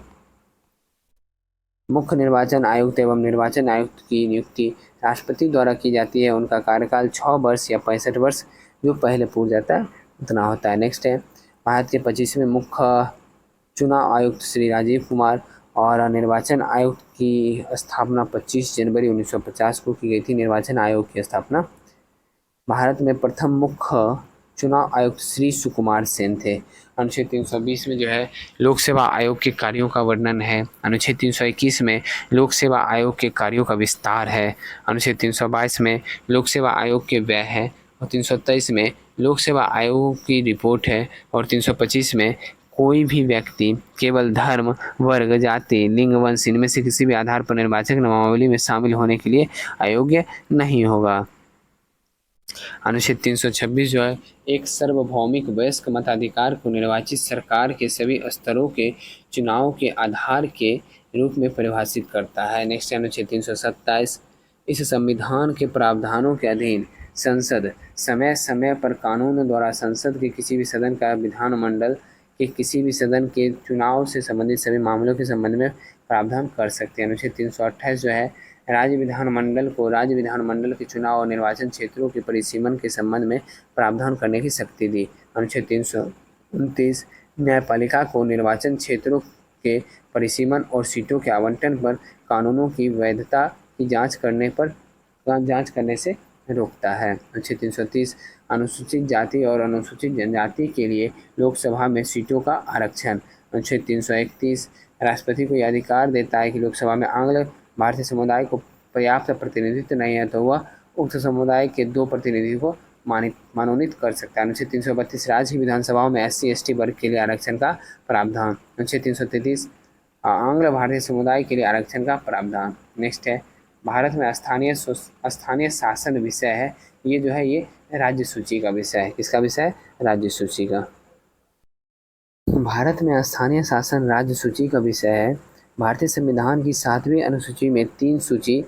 मुख्य निर्वाचन आयुक्त एवं निर्वाचन आयुक्त की नियुक्ति राष्ट्रपति द्वारा की जाती है। उनका कार्यकाल 6 वर्ष या 65 वर्ष जो पहले पूरा जाता है उतना होता है। नेक्स्ट है भारत के 25वें मुख्य चुनाव आयुक्त श्री राजीव कुमार, और निर्वाचन आयुक्त की स्थापना 25 जनवरी 1950 को की गई थी। निर्वाचन आयोग की स्थापना। भारत में प्रथम मुख्य चुनाव आयुक्त श्री सुकुमार सेन थे। अनुच्छेद 320 में जो है लोक सेवा आयोग के कार्यों का वर्णन है। अनुच्छेद 321 में लोक सेवा आयोग के कार्यों का विस्तार है। अनुच्छेद 322 में लोक सेवा आयोग के व्यय है, और 323 में लोक सेवा आयोग की रिपोर्ट है, और 325 में कोई भी व्यक्ति केवल धर्म, वर्ग, जाति, लिंग, वंश इनमें से किसी भी आधार पर निर्वाचक नामावली में शामिल होने के लिए अयोग्य नहीं होगा। अनुच्छेद 326 जो है एक सार्वभौमिक वयस्क मताधिकार को निर्वाचित सरकार के सभी स्तरों के चुनाव के आधार के रूप में परिभाषित करता है। नेक्स्ट अनुच्छेद 327 इस संविधान के प्रावधानों के अधीन संसद समय समय पर कानून द्वारा संसद के किसी भी सदन का विधानमंडल के किसी भी सदन के चुनाव से संबंधित सभी मामलों के संबंध में प्रावधान कर सकते हैं। अनुच्छेद 328 जो है राज्य विधानमंडल के चुनाव और निर्वाचन क्षेत्रों के परिसीमन के संबंध में प्रावधान करने की शक्ति दी। अनुच्छेद 329 न्यायपालिका को निर्वाचन क्षेत्रों के परिसीमन और सीटों के आवंटन पर कानूनों की वैधता की जांच करने से रोकता है। अनुच्छेद 330 अनुसूचित जाति और अनुसूचित जनजाति के लिए लोकसभा में सीटों का आरक्षण। अनुच्छेद 331 राष्ट्रपति को यह अधिकार देता है कि लोकसभा में आंग्ल भारतीय समुदाय को पर्याप्त प्रतिनिधित्व नहीं है तो वह उक्त समुदाय के 2 प्रतिनिधियों को मनोनीत कर सकता है। अनुच्छेद 332 राज्य विधानसभाओं में SC ST वर्ग के लिए आरक्षण का प्रावधान। अनुच्छेद 333 आंग्ल भारतीय समुदाय के लिए आरक्षण का प्रावधान। नेक्स्ट है भारत में स्थानीय शासन विषय है। ये जो है ये राज्य सूची का विषय है। किसका विषय है? राज्य सूची का। भारत में स्थानीय शासन राज्य सूची का विषय है। भारतीय संविधान की 7वीं अनुसूची में 3 सूची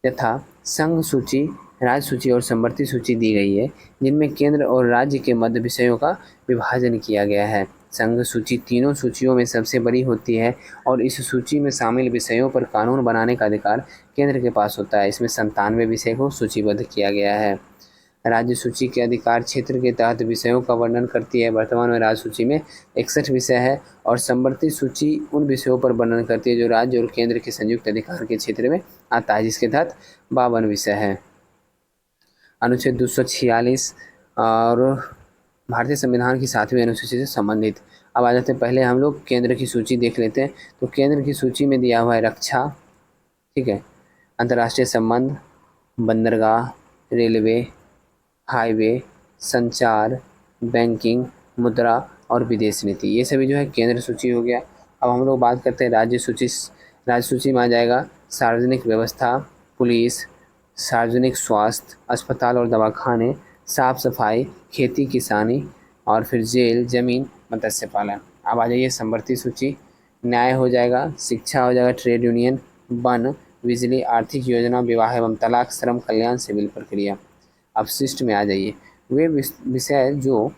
तथा संघ सूची, राज्य सूची और समवर्ती सूची दी गई है, जिनमें केंद्र और राज्य के मध्य विषयों का विभाजन किया गया है। संघ सूची तीनों सूचियों में सबसे बड़ी होती है और इस सूची में शामिल विषयों पर कानून बनाने का अधिकार केंद्र के पास होता है। इसमें 97 विषय को सूचीबद्ध किया गया है। राज्य सूची के अधिकार क्षेत्र के तहत विषयों का वर्णन करती है। वर्तमान में राज्य सूची में 61 विषय है और संवर्ती सूची उन विषयों पर वर्णन करती है जो राज्य और केंद्र के संयुक्त अधिकार के क्षेत्र में आता है, जिसके तहत 52 विषय है। अनुच्छेद 246 और भारतीय संविधान की 7वीं अनुसूची से संबंधित। अब आ जाते हैं, पहले हम लोग केंद्र की सूची देख लेते हैं। तो केंद्र की सूची में दिया हुआ है रक्षा, ठीक है, अंतर्राष्ट्रीय संबंध, बंदरगाह, रेलवे, हाईवे, संचार, बैंकिंग, मुद्रा और विदेश नीति, ये सभी जो है केंद्र सूची हो गया। अब हम लोग बात करते हैं राज्य सूची। राज्य सूची में आ जाएगा सार्वजनिक व्यवस्था, पुलिस, सार्वजनिक स्वास्थ्य, अस्पताल और दवाखाने, साफ सफाई, खेती किसानी और फिर जेल, जमीन, मत्स्य पालन। अब आ जाइए संवर्ती सूची। न्याय हो जाएगा, शिक्षा हो जाएगा, ट्रेड यूनियन, वन, बिजली, आर्थिक योजना, विवाह एवं तलाक, श्रम कल्याण, सिविल प्रक्रिया। अपशिष्ट में आ जाइए, वे विषय जो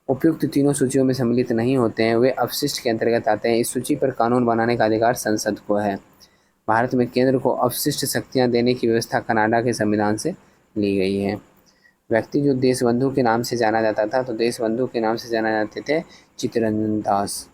उपयुक्त तीनों सूचियों में सम्मिलित नहीं होते हैं वे अपशिष्ट के अंतर्गत आते हैं। इस सूची पर कानून बनाने का अधिकार संसद को है। भारत में केंद्र को अपशिष्ट शक्तियां देने की व्यवस्था कनाडा के संविधान से ली गई है। व्यक्ति जो देशबंधु के नाम से जाना जाता था, तो देशबंधु के नाम से जाना जाते थे चित्तरंजन दास।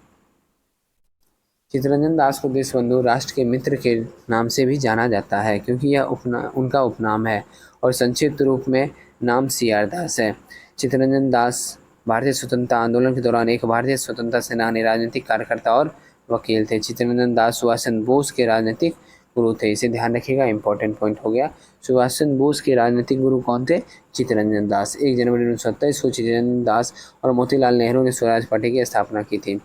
चित्तरंजन दास को देशबंधु, राष्ट्र के मित्र के नाम से भी जाना जाता है क्योंकि यह उनका उपनाम है और संक्षिप्त रूप में नाम CR दास है। चित्तरंजन दास भारतीय स्वतंत्रता आंदोलन के दौरान एक भारतीय स्वतंत्रता सेनानी, राजनीतिक कार्यकर्ता और वकील थे। चित्तरंजन दास सुभाष चंद्र बोस के राजनीतिक गुरु थे। इसे ध्यान रखिएगा, इंपॉर्टेंट पॉइंट हो गया। सुभाष चंद्र बोस के राजनीतिक गुरु कौन थे? चित्तरंजन दास। 1 जनवरी 1927 को चित्तरंजन दास और मोतीलाल नेहरू ने स्वराज पार्टी की स्थापना की थी।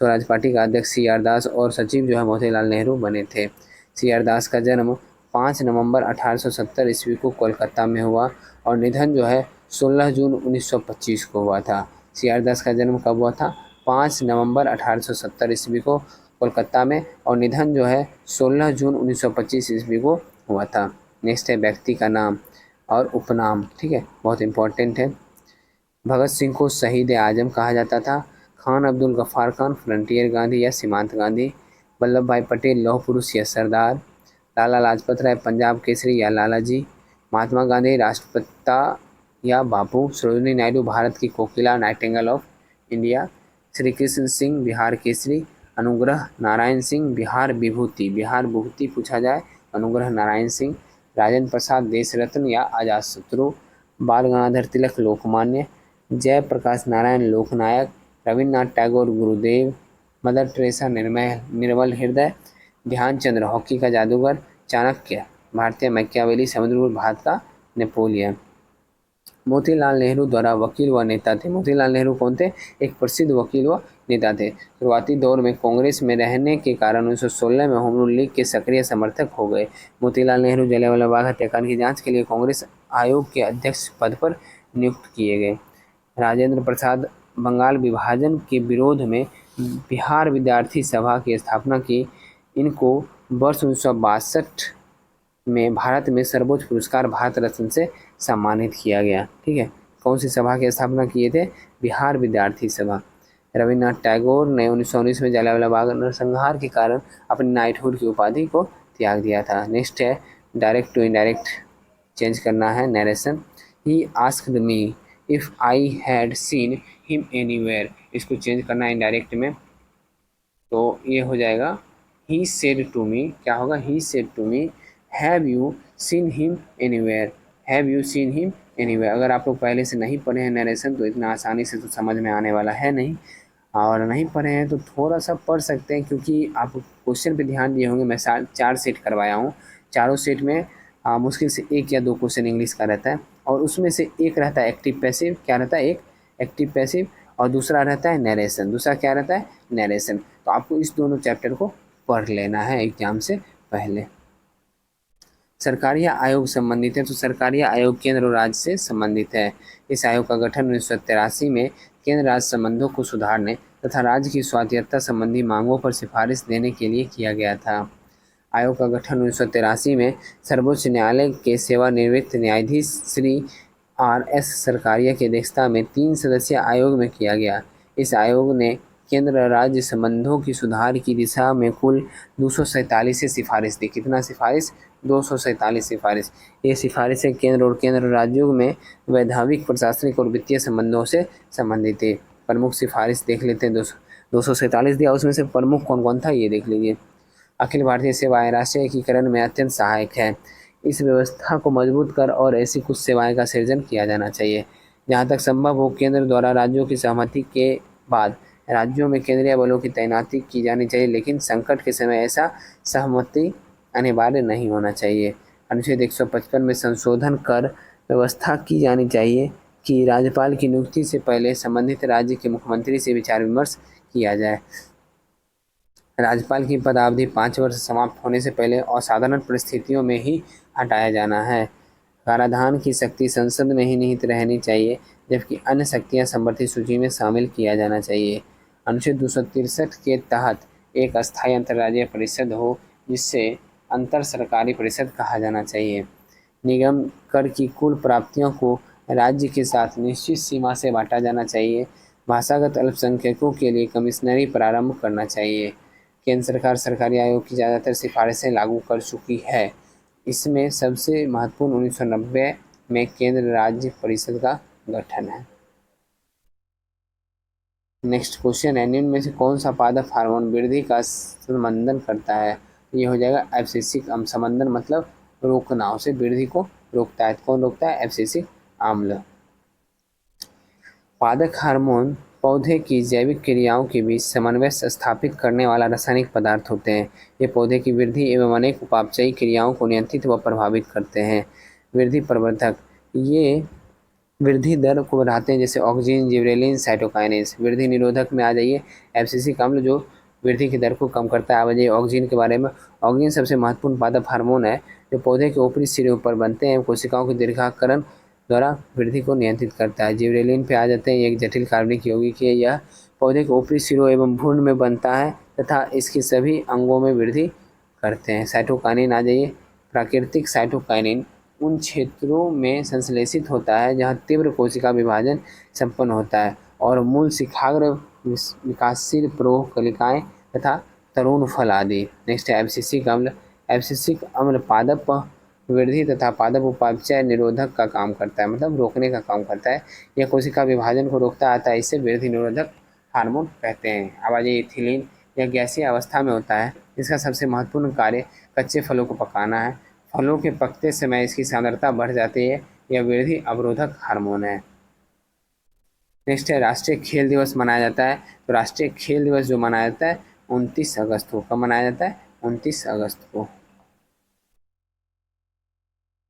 स्वराज पार्टी का अध्यक्ष CR दास और सचिव जो है मोतीलाल नेहरू बने थे। CR दास का जन्म 5 नवंबर 1870 ईस्वी को कोलकाता में हुआ और निधन जो है 16 जून 1925 को हुआ था। CR दास का जन्म कब हुआ था? 5 नवंबर 1870 ईस्वी को कोलकाता में और निधन जो है 16 जून 1925 ईस्वी को हुआ था। नेक्स्ट है व्यक्ति का नाम और उपनाम, ठीक है, बहुत इंपॉर्टेंट है। भगत सिंह को शहीद आजम कहा जाता था। खान अब्दुल गफ्फार खान फ्रंटियर गांधी या सीमांत गांधी। वल्लभ भाई पटेल लौह पुरुष या सरदार। लाला लाजपत राय पंजाब केसरी या लाला जी। महात्मा गांधी राष्ट्रपिता या बापू। सरोजिनी नायडू भारत की कोकिला, nightingale of India. Shri Krishna Singh Bihar केसरी। अनुग्रह नारायण सिंह बिहार विभूति, बिहार विभूति पूछा जाए, अनुग्रह नारायण सिंह। राजेंद्र प्रसाद देश रत्न या अजात शत्रु। बाल गंगाधर तिलक लोकमान्य। जयप्रकाश नारायण लोकनायक। रविन्द्रनाथ टैगोर गुरुदेव। मदर टेरेसा निर्मल हृदय। ध्यानचंद्र हॉकी का जादूगर। चाणक्य भारतीय मैकियावेली। समुद्रगुप्त भारत का नेपोलियन। मोतीलाल नेहरू द्वारा वकील व नेता थे। मोतीलाल नेहरू कौन थे? एक प्रसिद्ध वकील व नेता थे। शुरुआती दौर में कांग्रेस में रहने के कारण 1916 में होम रूल लीग के सक्रिय समर्थक हो गए। मोतीलाल नेहरू जलियांवाला बाग हत्याकांड की जांच के लिए कांग्रेस आयोग के अध्यक्ष पद पर नियुक्त किए गए। राजेंद्र प्रसाद बंगाल विभाजन के विरोध में बिहार विद्यार्थी सभा की स्थापना की। इनको वर्ष 1962 में भारत में सर्वोच्च पुरस्कार भारत रत्न से सम्मानित किया गया। ठीक है, कौन सी सभा की स्थापना किए थे? बिहार विद्यार्थी सभा। रविन्द्रनाथ टैगोर ने 1919 में जलियांवाला बाग नरसंहार के कारण अपनी नाइटहुड की उपाधि को त्याग दिया था। नेक्स्ट है डायरेक्ट टू इनडायरेक्ट चेंज करना है narration. He asked me if I had seen him anywhere, इसको चेंज करना है इनडायरेक्ट में, तो ये हो जाएगा ही सेड टू मी। क्या होगा? He said to me have you seen him anywhere, have you seen him anywhere. अगर आप लोग पहले से नहीं पढ़े हैं नरेशन तो इतना आसानी से तो समझ में आने वाला है नहीं, और नहीं पढ़े हैं तो थोड़ा सा पढ़ सकते हैं क्योंकि आप क्वेश्चन पे ध्यान दिए होंगे। मैं 4 सेट करवाया हूँ, चारों सेट में मुश्किल से 1 या 2 क्वेश्चन इंग्लिश का रहता है और उसमें से एक रहता है एक्टिव पैसिव। क्या रहता है? एक एक्टिव पैसिव और दूसरा रहता है नरेशन। दूसरा क्या रहता है? नरेशन। तो आपको इस दोनों चैप्टर को पढ़ लेना है एग्जाम से पहले। सरकारी आयोग संबंधित है, तो सरकारी आयोग केंद्र और राज्य से संबंधित है। इस आयोग का गठन 1983 में केंद्र राज्य संबंधों को सुधारने तथा राज्य की स्वायत्तता संबंधी मांगों पर सिफारिश देने के लिए किया गया था। आयोग का गठन 1983 में सर्वोच्च न्यायालय के सेवानिवृत्त न्यायाधीश श्री RS सरकारिया की अध्यक्षता में 3 सदस्यीय आयोग में किया गया। इस आयोग ने केंद्र राज्य संबंधों की सुधार की दिशा में कुल 247 सिफारिश दी। कितना सिफारिश? 247 सिफारिश। ये सिफारिशें केंद्र और केंद्र राज्यों में वैधानिक, प्रशासनिक और वित्तीय संबंधों से संबंधित है। प्रमुख सिफारिश देख लेते हैं। 247 दिया, उसमें से प्रमुख कौन कौन था ये देख लीजिए। अखिल भारतीय सेवाएं राष्ट्रीय एकीकरण में अत्यंत सहायक है। इस व्यवस्था को मजबूत कर और ऐसी कुछ सेवाएं का सृजन किया जाना चाहिए जहां तक संभव हो केंद्र द्वारा राज्यों की सहमति के बाद राज्यों में केंद्रीय बलों की तैनाती की जानी चाहिए, लेकिन संकट के समय ऐसा सहमति अनिवार्य नहीं होना चाहिए। अनुच्छेद 155 में संशोधन कर व्यवस्था की जानी चाहिए कि राज्यपाल की नियुक्ति से पहले संबंधित राज्य के मुख्यमंत्री से विचार विमर्श किया जाए। राज्यपाल की पदावधि 5 वर्ष समाप्त होने से पहले असाधारण परिस्थितियों में ही हटाया जाना है। कराधान की शक्ति संसद में ही निहित रहनी चाहिए, जबकि अन्य शक्तियां समवर्ती सूची में शामिल किया जाना चाहिए। अनुच्छेद 263 के तहत एक अस्थायी अंतर्राज्यीय परिषद हो, जिससे अंतर सरकारी परिषद कहा जाना चाहिए। निगम कर की कुल प्राप्तियों को राज्य के साथ निश्चित सीमा से बांटा जाना चाहिए। भाषागत अल्पसंख्यकों के लिए कमिश्नरी प्रारंभ करना चाहिए। केंद्र सरकार सरकारी आयोग की ज़्यादातर सिफारिशें लागू कर चुकी है। इसमें सबसे महत्वपूर्ण 1990 में केंद्र राज्य परिषद का गठन है। नेक्स्ट क्वेश्चन है, निम्न में से कौन सा पादप हार्मोन वृद्धि का समंदन करता है? ये हो जाएगा एब्सिसिक अम्ल। समंदन मतलब रोकना, उसे वृद्धि को रोकता है। कौन रोकता है? एब्सिसिक अम्ल। पादप हार्मोन पौधे की जैविक क्रियाओं के बीच समन्वय स्थापित करने वाला रासायनिक पदार्थ होते हैं। ये पौधे की वृद्धि एवं अनेक उपापचयी क्रियाओं को नियंत्रित व प्रभावित करते हैं। वृद्धि प्रवर्धक ये वृद्धि दर को बढ़ाते हैं, जैसे ऑक्सीन, जिबरेलिन, साइटोकाइनेस। वृद्धि निरोधक में आ जाइए, एब्सिसिक अम्ल जो वृद्धि की दर को कम करता है। आ जाइए ऑक्सीन के बारे में। ऑक्सीन सबसे महत्वपूर्ण पादप हार्मोन है जो पौधे के ऊपरी सिरे पर बनते हैं, कोशिकाओं के दीर्घाकरण द्वारा वृद्धि को नियंत्रित करता है। जिबरेलिन पे आ जाते हैं, एक जटिल कार्बनिक यौगिक है। यह पौधे के ऊपरी सिरों एवं भ्रूण में बनता है तथा इसके सभी अंगों में वृद्धि करते हैं। साइटोकाइनिन आ जाइए, प्राकृतिक साइटोकाइनिन उन क्षेत्रों में संश्लेषित होता है जहां तीव्र कोशिका विभाजन संपन्न होता है और मूल शिखाग्र, विकासशील प्रौढ़ कलिकाएं तथा तरुण फल आदि। नेक्स्ट है एब्सिसिक अम्ल। एब्सिसिक अम्ल पादप वृद्धि तथा पादप उपापचय निरोधक का काम करता है, मतलब रोकने का काम करता है। यह कोशिका विभाजन को रोकता आता है, इसे वृद्धि निरोधक हार्मोन कहते हैं। अब आ जाइए इथिलीन। यह गैसीय अवस्था में होता है। इसका सबसे महत्वपूर्ण कार्य कच्चे फलों को पकाना है। फलों के पकते समय इसकी सांद्रता बढ़ जाती है। यह वृद्धि अवरोधक हार्मोन है। नेक्स्ट है राष्ट्रीय खेल दिवस मनाया जाता है। तो राष्ट्रीय खेल दिवस जो मनाया जाता है 29 अगस्त को। कब मनाया जाता है? 29 अगस्त को।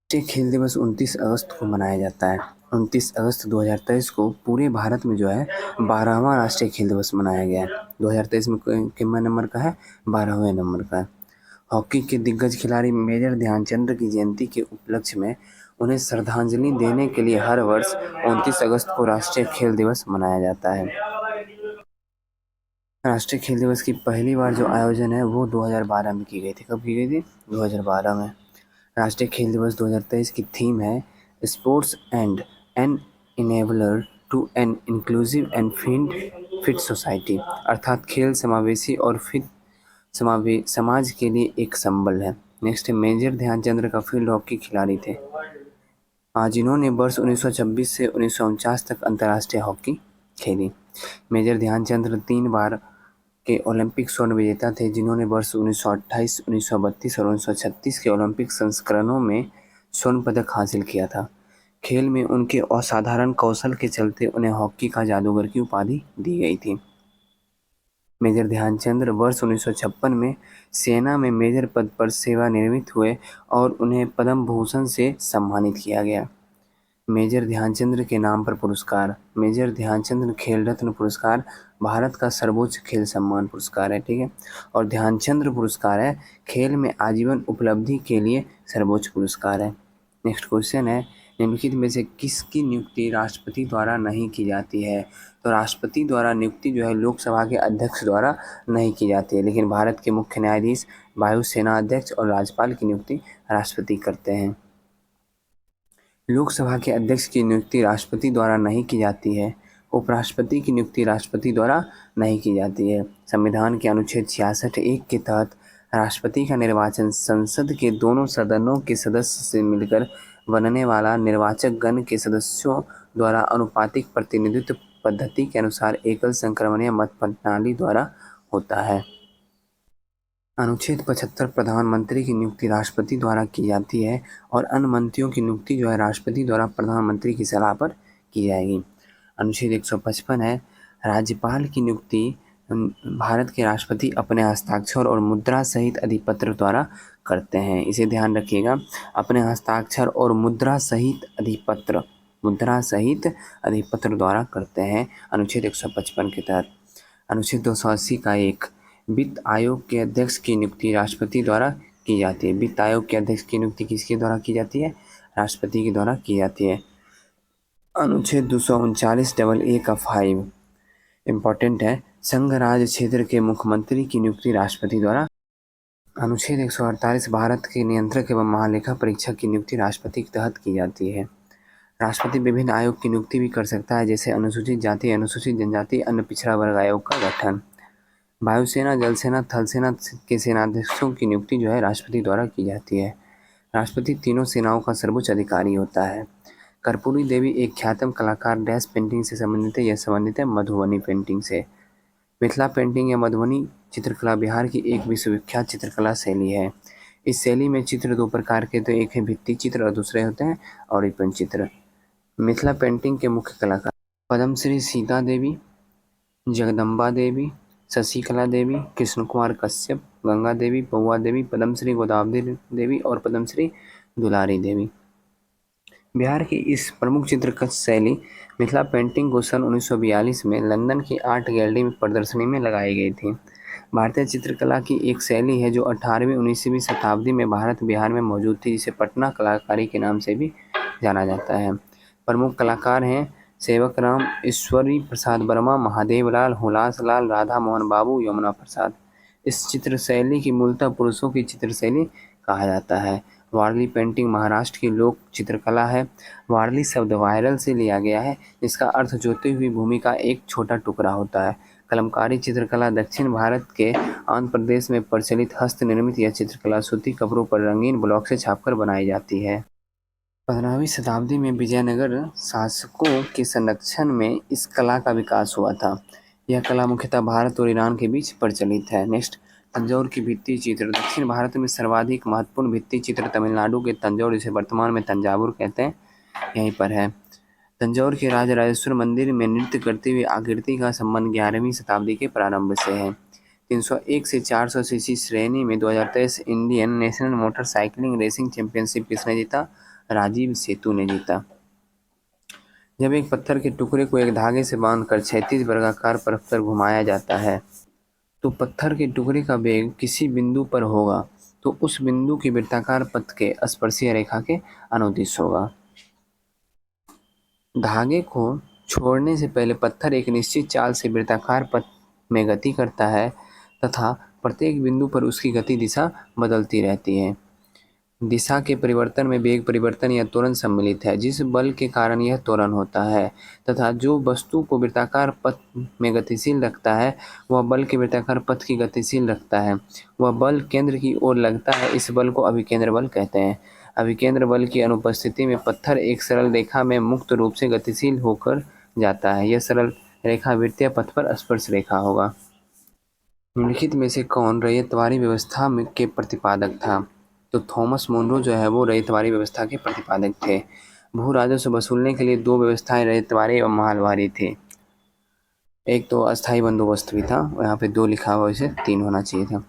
राष्ट्रीय खेल दिवस 29 अगस्त को मनाया जाता है। 29 अगस्त 2023 को पूरे भारत में जो है 12वां राष्ट्रीय खेल दिवस मनाया गया है। 2023 में कितने नंबर का है? 12वें नंबर का है। हॉकी के दिग्गज खिलाड़ी मेजर ध्यानचंद की जयंती के उपलक्ष्य में उन्हें श्रद्धांजलि देने के लिए हर वर्ष 29 अगस्त को राष्ट्रीय खेल दिवस मनाया जाता है। राष्ट्रीय खेल दिवस की पहली बार जो आयोजन है वो 2012 में की गई थी। कब की गई थी? 2012 में। राष्ट्रीय खेल दिवस 2023 की थीम है sports and an enabler to an inclusive and fit society, अर्थात खेल समावेशी और फिट समाज के लिए एक संबल है। नेक्स्ट है मेजर ध्यानचंद का फील्ड हॉकी खिलाड़ी थे जिन्होंने वर्ष 1926 से 1949 तक अंतर्राष्ट्रीय हॉकी खेली। मेजर ध्यानचंद 3 बार के ओलंपिक स्वर्ण विजेता थे जिन्होंने वर्ष 1928, 1932 और 1936 के ओलंपिक संस्करणों में स्वर्ण पदक हासिल किया था। खेल में उनके असाधारण कौशल के चलते उन्हें हॉकी का जादूगर की उपाधि दी गई थी। मेजर ध्यानचंद वर्ष 1956 में सेना में मेजर पद पर सेवानिवृत्त हुए और उन्हें पद्म भूषण से सम्मानित किया गया। मेजर ध्यानचंद के नाम पर पुरस्कार। मेजर ध्यानचंद खेल रत्न पुरस्कार भारत का सर्वोच्च खेल सम्मान पुरस्कार है, ठीक है। और ध्यानचंद पुरस्कार है खेल में आजीवन उपलब्धि के लिए सर्वोच्च पुरस्कार है। नेक्स्ट क्वेश्चन है निम्नलिखित में से किसकी नियुक्ति राष्ट्रपति द्वारा नहीं की जाती है? तो राष्ट्रपति द्वारा नियुक्ति जो है लोकसभा के अध्यक्ष द्वारा नहीं की जाती है, लेकिन भारत के मुख्य न्यायाधीश, वायुसेना अध्यक्ष और राज्यपाल की नियुक्ति राष्ट्रपति करते हैं। लोकसभा के अध्यक्ष की नियुक्ति राष्ट्रपति द्वारा नहीं की जाती है उपराष्ट्रपति की नियुक्ति राष्ट्रपति द्वारा नहीं की जाती है। संविधान के अनुच्छेद 66(1) के तहत राष्ट्रपति का निर्वाचन संसद के दोनों सदनों के सदस्य से मिलकर बनने वाला निर्वाचक गण के सदस्यों द्वारा अनुपातिक प्रतिनिधित्व पद्धति के अनुसार एकल संक्रमणीय मत प्रणाली द्वारा होता है। अनुच्छेद 75 प्रधानमंत्री की नियुक्ति राष्ट्रपति द्वारा की जाती है और अन्य मंत्रियों की नियुक्ति जो है राष्ट्रपति द्वारा प्रधानमंत्री की सलाह पर की जाएगी। अनुच्छेद 155 है राज्यपाल की नियुक्ति भारत के राष्ट्रपति अपने हस्ताक्षर और मुद्रा सहित अधिपत्र द्वारा करते हैं। इसे ध्यान रखिएगा, अपने हस्ताक्षर और मुद्रा सहित अधिपत्र द्वारा करते हैं अनुच्छेद 155 के तहत। अनुच्छेद 280 का 1 वित्त आयोग के अध्यक्ष की नियुक्ति राष्ट्रपति द्वारा की जाती है। वित्त आयोग के अध्यक्ष की नियुक्ति किसके द्वारा की जाती है? राष्ट्रपति के द्वारा की जाती है। अनुच्छेद 239(a) का 5 इम्पॉर्टेंट है, संघ राज्य क्षेत्र के मुख्यमंत्री की नियुक्ति राष्ट्रपति द्वारा। अनुच्छेद 148 भारत के नियंत्रक एवं महालेखा परीक्षक की नियुक्ति राष्ट्रपति के तहत की जाती है। राष्ट्रपति विभिन्न आयोग की नियुक्ति भी कर सकता है, जैसे अनुसूचित जाति, अनुसूचित जनजाति, अन्य पिछड़ा वर्ग आयोग का गठन। वायुसेना, जल सेना, थल सेना के सेनाध्यक्षों की नियुक्ति जो है राष्ट्रपति द्वारा की जाती है। राष्ट्रपति तीनों सेनाओं का सर्वोच्च अधिकारी होता है। कर्पूरी देवी एक ख्यातम कलाकार डैश पेंटिंग से संबंधित है। यह संबंधित है मधुबनी पेंटिंग से। मिथिला पेंटिंग या मधुबनी चित्रकला बिहार की एक विश्वविख्यात चित्रकला शैली है। इस शैली में चित्र दो प्रकार के, तो एक है भित्ति चित्र और दूसरे होते हैं औरिपन चित्र। मिथिला पेंटिंग के मुख्य कलाकार पद्मश्री सीता देवी, जगदम्बा देवी, शशिकला देवी, कृष्ण कुमार कश्यप, गंगा देवी, पौआ देवी, पद्मश्री गोदावरी देवी और पद्मश्री दुलारी देवी। बिहार की इस प्रमुख चित्रकला शैली मिथिला पेंटिंग को सन 1942 में लंदन की आर्ट गैलरी में प्रदर्शनी में लगाई गई थी। भारतीय चित्रकला की एक शैली है जो 18वीं-19वीं शताब्दी में भारत बिहार में मौजूद थी, जिसे पटना कलाकारी के नाम से भी जाना जाता है। प्रमुख कलाकार हैं सेवक राम, ईश्वरी प्रसाद वर्मा, महादेव लाल, हुलास लाल, राधा मोहन बाबू, यमुना प्रसाद। इस चित्र शैली की मूलतः पुरुषों की चित्रशैली कहा जाता है। वारली पेंटिंग महाराष्ट्र की लोक चित्रकला है। वारली शब्द वायरल से लिया गया है, जिसका अर्थ जोती हुई भूमि का एक छोटा टुकड़ा होता है। कलमकारी चित्रकला दक्षिण भारत के आंध्र प्रदेश में प्रचलित हस्त निर्मित यह चित्रकला सूती कपड़ों पर रंगीन ब्लॉक से छापकर बनाई जाती है। 15वीं शताब्दी में विजयनगर शासकों के संरक्षण में इस कला का विकास हुआ था। यह कला मुख्यतः भारत और ईरान के बीच प्रचलित है। नेक्स्ट, तंजौर की भित्ति चित्र। दक्षिण भारत में सर्वाधिक महत्वपूर्ण भित्ति चित्र तमिलनाडु के तंजौर, जिसे वर्तमान में तंजावुर कहते हैं, यहीं पर है। तंजौर के राजराजेश्वर मंदिर में नृत्य करती हुई आकृति का संबंध 11वीं शताब्दी के प्रारंभ से है। 301 से 400 सीसी श्रेणी में 2023 Indian national motorcycling racing championship किसने जीता? राजीव सेतु ने जीता। जब एक पत्थर के टुकड़े को एक धागे से बांधकर क्षैतिज वर्गाकार पथ पर घुमाया जाता है तो पत्थर के टुकड़े का वेग किसी बिंदु पर होगा तो उस बिंदु की वृत्ताकार पथ के स्पर्शीय रेखा के अनुदिश होगा। धागे को छोड़ने से पहले पत्थर एक निश्चित चाल से वृत्ताकार पथ में गति करता है तथा प्रत्येक बिंदु पर उसकी गति दिशा बदलती रहती है। दिशा के परिवर्तन में वेग परिवर्तन या त्वरण सम्मिलित है, जिस बल के कारण यह त्वरण होता है, तथा जो वस्तु को वृत्ताकार पथ में गतिशील रखता है वह बल के वृत्ताकार पथ की गतिशील रखता है। वह बल केंद्र की ओर लगता है, इस बल को अभिकेंद्र बल कहते हैं। अभिकेंद्र बल की अनुपस्थिति में पत्थर एक सरल रेखा में मुक्त रूप से गतिशील होकर जाता है। यह सरल रेखा वृत्तीय पथ पर स्पर्श रेखा होगा। निम्नलिखित में से कौन रैयतवाड़ी व्यवस्था के प्रतिपादक था? तो थॉमस मोनरो जो है वो रैयतवाड़ी व्यवस्था के प्रतिपादक थे। भू राजस्व वसूलने के लिए दो व्यवस्थाएं रैयतवाड़ी एवं माहलवाड़ी थी। एक तो अस्थायी बंदोबस्त भी था, यहाँ पे 2 लिखा हुआ, इसे 3 होना चाहिए था।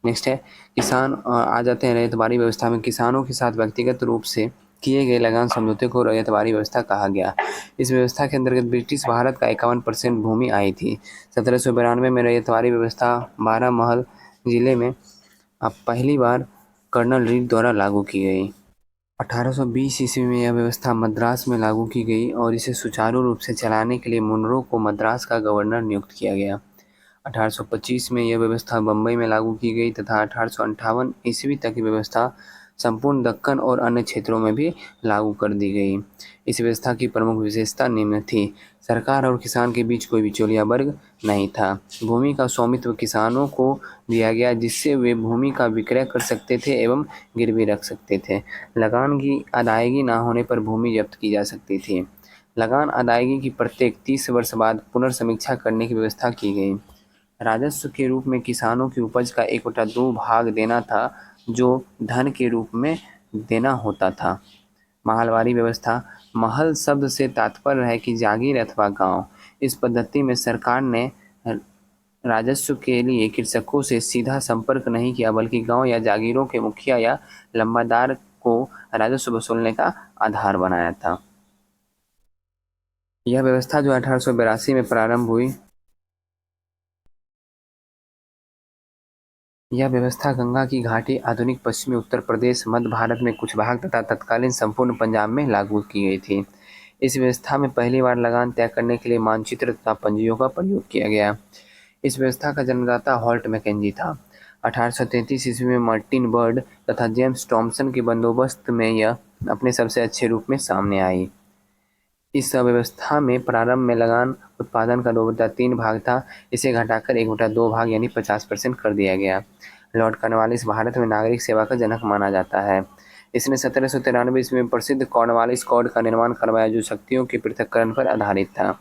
नेक्स्ट है किसान। आ जाते हैं रैयतवाड़ी व्यवस्था में। किसानों के साथ व्यक्तिगत रूप से किए गए लगान समझौते को रैयतवाड़ी व्यवस्था कहा गया। इस व्यवस्था के अंतर्गत ब्रिटिश भारत का 51% भूमि आई थी। 1792 में रैयतवाड़ी व्यवस्था 12 महल जिले में अब पहली बार कर्नल रीड द्वारा लागू की गई। 1820 ईस्वी में यह व्यवस्था मद्रास में लागू की गई और इसे सुचारू रूप से चलाने के लिए मुनरो को मद्रास का गवर्नर नियुक्त किया गया। 1825 में यह व्यवस्था बम्बई में लागू की गई तथा 1858 ईस्वी तक की व्यवस्था संपूर्ण दक्कन और अन्य क्षेत्रों में भी लागू कर दी गई। इस व्यवस्था की प्रमुख विशेषता निम्न थी। सरकार और किसान के बीच कोई बिचौलिया वर्ग नहीं था। भूमि का स्वामित्व किसानों को दिया गया, जिससे वे भूमि का विक्रय कर सकते थे एवं गिरवी रख सकते थे। लगान की अदायगी न होने पर भूमि जब्त की जा सकती थी। लगान अदायगी की प्रत्येक 30 वर्ष बाद पुनर्समीक्षा करने की व्यवस्था की गई। राजस्व के रूप में किसानों की उपज का 1/2 भाग देना था, जो धन के रूप में देना होता था। महलवारी व्यवस्था। महल शब्द से तात्पर्य है कि जागीर अथवा गांव। इस पद्धति में सरकार ने राजस्व के लिए कृषकों से सीधा संपर्क नहीं किया, बल्कि गांव या जागीरों के मुखिया या लंबादार को राजस्व वसूलने का आधार बनाया था। यह व्यवस्था जो 1882 में प्रारंभ हुई, यह व्यवस्था गंगा की घाटी, आधुनिक पश्चिमी उत्तर प्रदेश, मध्य भारत में कुछ भाग तथा तत्कालीन संपूर्ण पंजाब में लागू की गई थी। इस व्यवस्था में पहली बार लगान तय करने के लिए मानचित्र तथा पंजियों का प्रयोग किया गया। इस व्यवस्था का जन्मदाता हॉल्ट मैकेंजी था। 1833 ईस्वी में मार्टिन बर्ड तथा जेम्स टॉमसन के बंदोबस्त में यह अपने सबसे अच्छे रूप में सामने आई। इस व्यवस्था में प्रारंभ में लगान उत्पादन का 2/3 भाग था। इसे घटाकर 1/2 भाग यानी 50% कर दिया गया। लॉर्ड कॉर्नवालिस भारत में नागरिक सेवा का जनक माना जाता है। इसने 1793 ईस्वी में प्रसिद्ध कॉर्नवालिस कोड का निर्माण करवाया, जो शक्तियों के पृथक्करण पर आधारित था।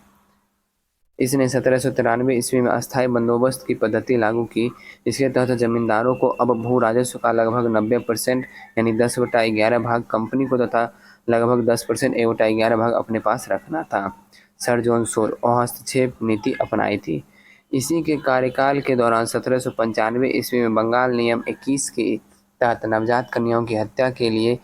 इसने 1793 ईस्वी में अस्थायी बंदोबस्त की पद्धति लागू की, जिसके तहत जमींदारों को अब भू राजस्व का लगभग 90% यानी 10/11 भाग कंपनी को तथा लगभग 10% 1/11 भाग अपने पास रखना था। सर जॉन शोर हस्तक्षेप नीति अपनाई थी। इसी के कार्यकाल के दौरान 1795 ईस्वी में बंगाल नियम 21 के तहत नवजात कन्याओं की हत्या के लिए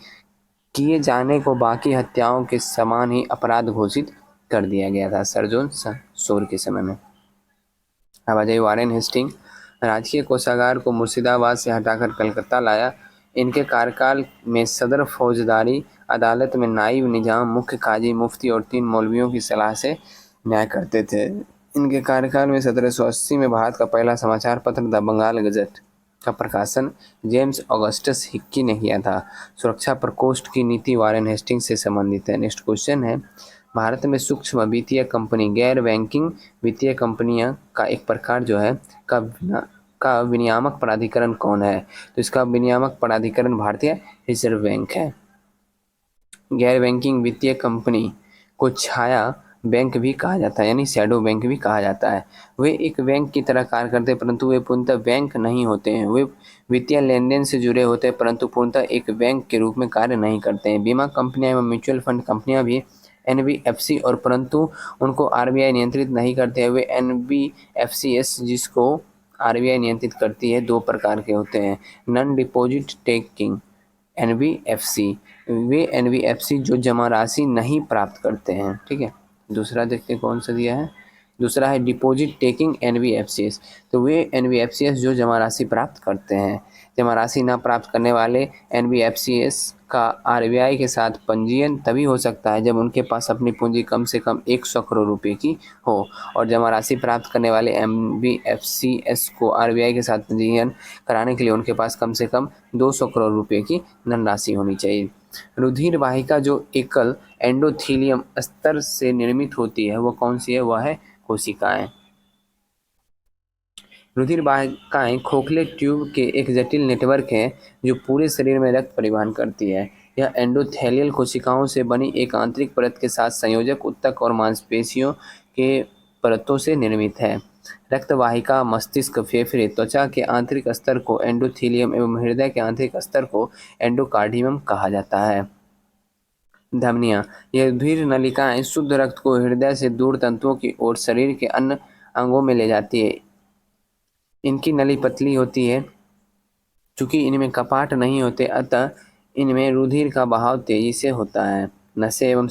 किए जाने को बाकी हत्याओं के समान ही अपराध घोषित कर दिया गया था, सर जॉन शोर के समय में। अब आ जाइए वारेन हेस्टिंग। राजकीय कोषागार को मुर्शिदाबाद से हटाकर कलकत्ता लाया। इनके कार्यकाल में सदर फौजदारी अदालत में नाइब निजाम, मुख्य काजी, मुफ्ती और 3 मौलवियों की सलाह से न्याय करते थे। इनके कार्यकाल में 1780 में भारत का पहला समाचार पत्र द बंगाल गजट का प्रकाशन जेम्स ऑगस्टस हिक्की ने किया था। सुरक्षा प्रकोष्ठ की नीति वारेन हेस्टिंग्स से संबंधित है। नेक्स्ट क्वेश्चन है, भारत में सूक्ष्म वित्तीय कंपनी, गैर बैंकिंग वित्तीय कंपनियां का एक प्रकार जो है का विनियामक प्राधिकरण कौन है? तो इसका विनियामक प्राधिकरण भारतीय रिजर्व बैंक है। गैर बैंकिंग वित्तीय कंपनी को छाया बैंक भी कहा जाता है, यानी शैडो बैंक भी कहा जाता है। वे एक बैंक की तरह कार्य करते हैं, परंतु वे पूर्णतः बैंक नहीं होते हैं। वे वित्तीय लेनदेन से जुड़े होते हैं, परंतु पूर्णतः एक बैंक के रूप में कार्य नहीं करते हैं। बीमा कंपनियां एवं म्यूचुअल फंड कंपनियां भी NBFC और परंतु उनको RBI नियंत्रित नहीं करते हैं। वे NBFCS जिसको RBI नियंत्रित करती है, 2 प्रकार के होते हैं। नॉन डिपॉजिट टेकिंग NBFC, वे NBFC जो जमा राशि नहीं प्राप्त करते हैं। ठीक है, दूसरा देखते कौन सा दिया है। दूसरा है डिपॉजिट टेकिंग NBFCS, तो वे NBFCS जो जमा राशि प्राप्त करते हैं। जमा राशि न प्राप्त करने वाले NBFCS का RBI के साथ पंजीयन तभी हो सकता है जब उनके पास अपनी पूंजी कम से कम 100 करोड़ रुपए की हो, और जमा राशि प्राप्त करने वाले NBFCS को RBI के साथ पंजीयन कराने के लिए उनके पास कम से कम 200 करोड़ रुपए की धनराशि होनी चाहिए। रुधिर वाहिका जो एकल एंडोथीलियम स्तर से निर्मित होती है, वो कौन सी है? वह है कोशिकाएं। रुधिर वाहिकाएं खोखले ट्यूब के एक जटिल नेटवर्क है जो पूरे शरीर में रक्त परिवहन करती है। यह एंडोथेलियल कोशिकाओं से बनी एक आंतरिक परत के साथ संयोजक ऊतक और मांसपेशियों के परतों से निर्मित है। रक्त वाहिका मस्तिष्क, फेफड़े, त्वचा के आंतरिक स्तर को एंडोथीलियम एवं हृदय के आंतरिक स्तर को एंडोकार्डियम कहा जाता है। धमनियाँ, यह रुधिर नलिकाएं शुद्ध रक्त को हृदय से दूर तंतुओं की ओर शरीर के अन्य अंगों में ले जाती है। इनकी नली पतली होती है। चूंकि इनमें कपाट नहीं होते, अतः इनमें रुधिर का बहाव तेजी से होता है। नसें एवं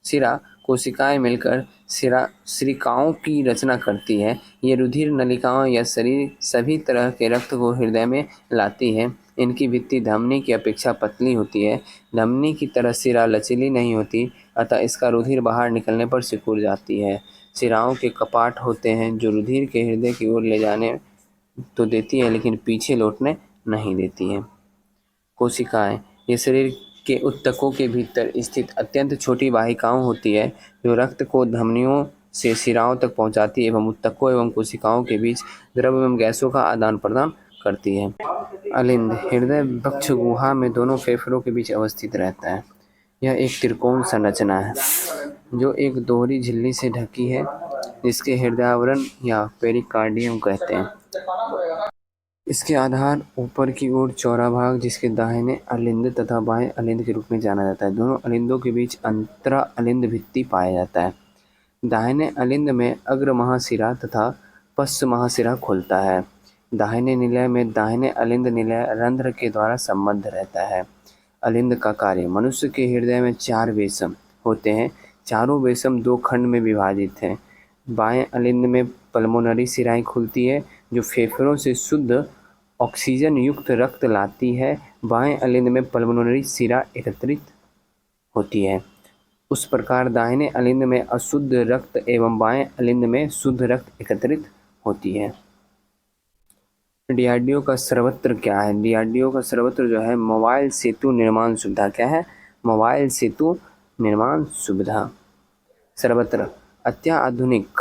सिरा कोशिकाएं मिलकर सिरिकाओं की रचना करती है। ये रुधिर नलिकाओं या शरीर सभी तरह के रक्त को हृदय में लाती है। इनकी भित्ति धमनी की अपेक्षा पतली होती है। धमनी की तरह सिरा लचीली नहीं होती, अतः इसका रुधिर बाहर निकलने पर सिकुड़ जाती है। सिराओं के कपाट होते हैं जो रुधिर के हृदय की ओर ले जाने तो देती है, लेकिन पीछे लौटने नहीं देती है। कोशिकाएं ये शरीर के ऊतकों के भीतर स्थित अत्यंत छोटी वाहिकाओं होती है जो रक्त को धमनियों से शिराओं तक पहुंचाती है एवं ऊतकों एवं कोशिकाओं के बीच द्रव एवं गैसों का आदान प्रदान करती है। अलिंद हृदय वक्ष गुहा में दोनों फेफड़ों के बीच अवस्थित रहता है। यह एक त्रिकोण संरचना है जो एक दोहरी झिल्ली से ढकी है जिसके हृदयावरण या पेरिकार्डियम कहते हैं। इसके आधार ऊपर की ओर चौड़ा भाग जिसके दाहिने अलिंद तथा बाएं अलिंद के रूप में जाना जाता है। दोनों अलिंदों के बीच अंतरा अलिंद भित्ति पाया जाता है। दाहिने अलिंद में अग्र महाशिरा तथा पश्च महाशिरा खुलता है। दाहिने निलय में दाहिने अलिंद निलय रंध्र के द्वारा संबद्ध रहता है। अलिंद का कार्य मनुष्य के हृदय में 4 वेसम होते हैं। चारों वेसम 2 खंड में विभाजित हैं। बाएं अलिंद में पल्मोनरी शिराएं खुलती है जो फेफड़ों से शुद्ध ऑक्सीजन युक्त रक्त लाती है। बाएं अलिंद में पल्मोनरी शिरा एकत्रित होती है। उस प्रकार दाहिने अलिंद में अशुद्ध रक्त एवं बाएं अलिंद में शुद्ध रक्त एकत्रित होती है। डीआरडीओ का सर्वत्र क्या है? डीआरडीओ का सर्वत्र जो है मोबाइल सेतु निर्माण सुविधा। क्या है? मोबाइल सेतु निर्माण सुविधा। सर्वत्र अत्याधुनिक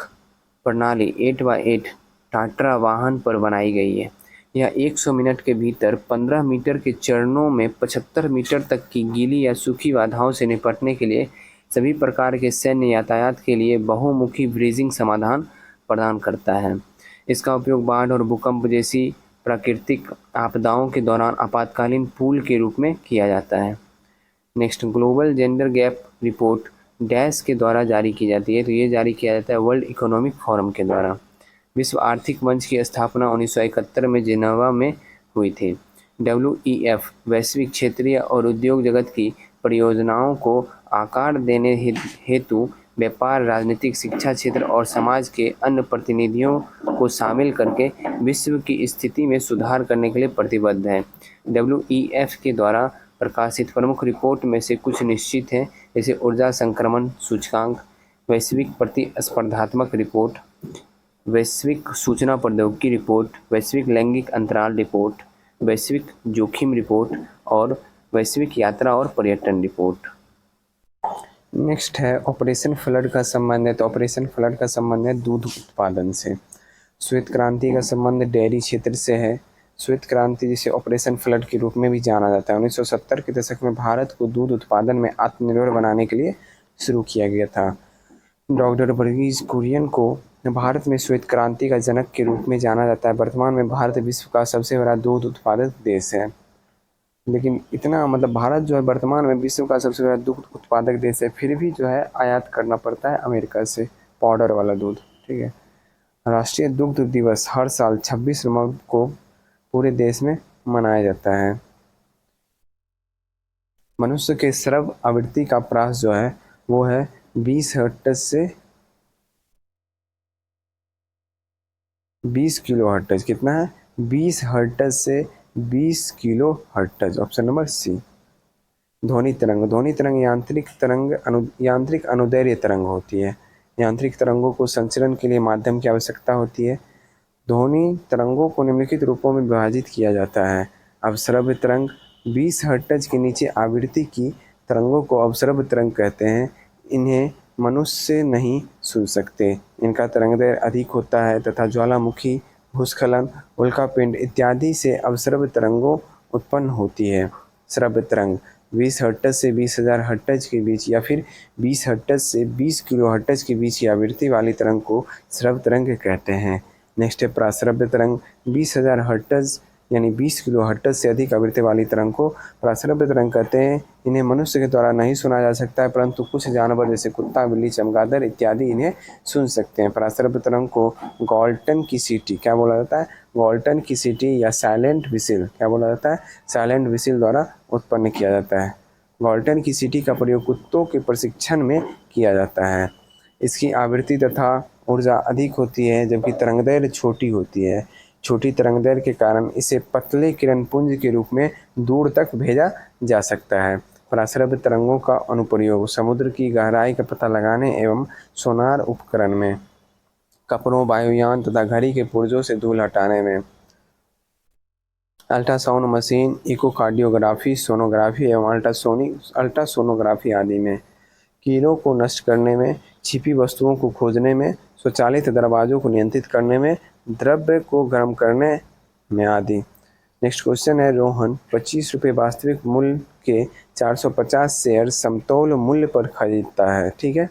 प्रणाली 8x8 टाट्रा वाहन पर बनाई गई है। यह 100 मिनट के भीतर 15 मीटर के चरणों में 75 मीटर तक की गीली या सूखी बाधाओं से निपटने के लिए सभी प्रकार के सैन्य यातायात के लिए बहुमुखी ब्रीजिंग समाधान प्रदान करता है। इसका उपयोग बाढ़ और भूकंप जैसी प्राकृतिक आपदाओं के दौरान आपातकालीन पुल के रूप में किया जाता है। Next, global gender gap report dash के द्वारा जारी की जाती है। तो ये जारी किया जाता है वर्ल्ड इकोनॉमिक फोरम के द्वारा। विश्व आर्थिक मंच की स्थापना 1971 में जिनेवा में हुई थी। WEF वैश्विक क्षेत्रीय और उद्योग जगत की परियोजनाओं को आकार देने हेतु व्यापार, राजनीतिक, शिक्षा क्षेत्र और समाज के अन्य प्रतिनिधियों को शामिल करके विश्व की स्थिति में सुधार करने के लिए प्रतिबद्ध है। WEF के द्वारा प्रकाशित प्रमुख रिपोर्ट में से कुछ निश्चित हैं, जैसे ऊर्जा संक्रमण सूचकांक, वैश्विक प्रतिस्पर्धात्मक रिपोर्ट, वैश्विक सूचना प्रौद्योगिकी रिपोर्ट, वैश्विक लैंगिक अंतराल रिपोर्ट, वैश्विक जोखिम रिपोर्ट और वैश्विक यात्रा और पर्यटन रिपोर्ट। नेक्स्ट है ऑपरेशन फ्लड का संबंध है। तो ऑपरेशन फ्लड का संबंध है दूध उत्पादन से। श्वेत क्रांति का संबंध डेयरी क्षेत्र से है। श्वेत क्रांति जिसे ऑपरेशन फ्लड के रूप में भी जाना जाता है 1970 के दशक में भारत को दूध उत्पादन में आत्मनिर्भर बनाने के लिए शुरू किया गया था। डॉक्टर वर्गीज कुरियन को भारत में श्वेत क्रांति का जनक के रूप में जाना जाता है। वर्तमान में भारत विश्व का सबसे बड़ा दूध उत्पादक देश है। लेकिन इतना भारत जो है वर्तमान में विश्व का सबसे बड़ा दूध उत्पादक देश है, फिर भी जो है आयात करना पड़ता है अमेरिका से पाउडर वाला दूध। ठीक है। राष्ट्रीय दुग्ध दिवस हर साल 26 नवंबर को पूरे देश में मनाया जाता है। मनुष्य के श्रव्य आवृत्ति का प्रास जो है वो है 20 हर्ट्ज से 20 किलो हर्ट्ज। कितना है? 20 हर्ट्ज से 20 kilo hertz. Option number C. ध्वनि तरंग यांत्रिक अनुदैर्ध्य तरंग होती है। यांत्रिक तरंगों को संचरण के लिए माध्यम की आवश्यकता होती है। ध्वनि तरंगों को निम्नलिखित रूपों में विभाजित किया जाता है। अवश्रव्य तरंग 20 हर्ट्ज के नीचे आवृत्ति की तरंगों को अवश्रव्य तरंग कहते हैं। इन्हें मनुष्य नहीं सुन सकते। इनका तरंगदैर्घ्य अधिक होता है तथा ज्वालामुखी, भूस्खलन, उल्कापिंड इत्यादि से अवश्रव्य तरंगों उत्पन्न होती है। श्रव्य तरंग 20 हर्ट्ज से 20,000 हर्ट्ज के बीच या फिर 20 हर्ट्ज से 20 किलो हर्ट्ज के बीच की आवृत्ति वाली तरंग को श्रव्य तरंग कहते हैं। नेक्स्ट है प्राश्रव्य तरंग 20,000 हर्ट्ज यानी 20 किलो हर्ट्ज से अधिक आवृत्ति वाली तरंग को प्राश्रव्य तरंग कहते हैं। इन्हें मनुष्य के द्वारा नहीं सुना जा सकता है, परंतु कुछ जानवर जैसे कुत्ता, बिल्ली, चमगादड़ इत्यादि इन्हें सुन सकते हैं। प्राश्रव्य तरंग को गॉल्टन की सीटी क्या बोला जाता है? गॉल्टन की सीटी या साइलेंट विसिल क्या बोला जाता है? साइलेंट विसिल द्वारा उत्पन्न किया जाता है। गॉल्टन की सीटी का प्रयोग कुत्तों के प्रशिक्षण में किया जाता है। इसकी आवृत्ति तथा ऊर्जा अधिक होती है जबकि तरंगदैर्घ्य छोटी होती है। छोटी तरंगदैर्घ्य के कारण इसे पतले किरणपुंज के रूप में दूर तक भेजा जा सकता है। प्राश्रव्य तरंगों का अनुप्रयोग समुद्र की गहराई का पता लगाने एवं सोनार उपकरण में, कपड़ों, वायुयान तथा घड़ी के पुर्जों से धूल हटाने में, अल्ट्रासाउंड मशीन, इकोकार्डियोग्राफी, सोनोग्राफी एवं अल्ट्रासोनोग्राफी आदि में, कीड़ों को नष्ट करने में, छिपी वस्तुओं को खोजने में, स्वचालित दरवाजों को नियंत्रित करने में, द्रव्य को गर्म करने में आदि। नेक्स्ट क्वेश्चन है रोहन 25 रुपये वास्तविक मूल्य के 450 शेयर समतौल मूल्य पर खरीदता है। ठीक है,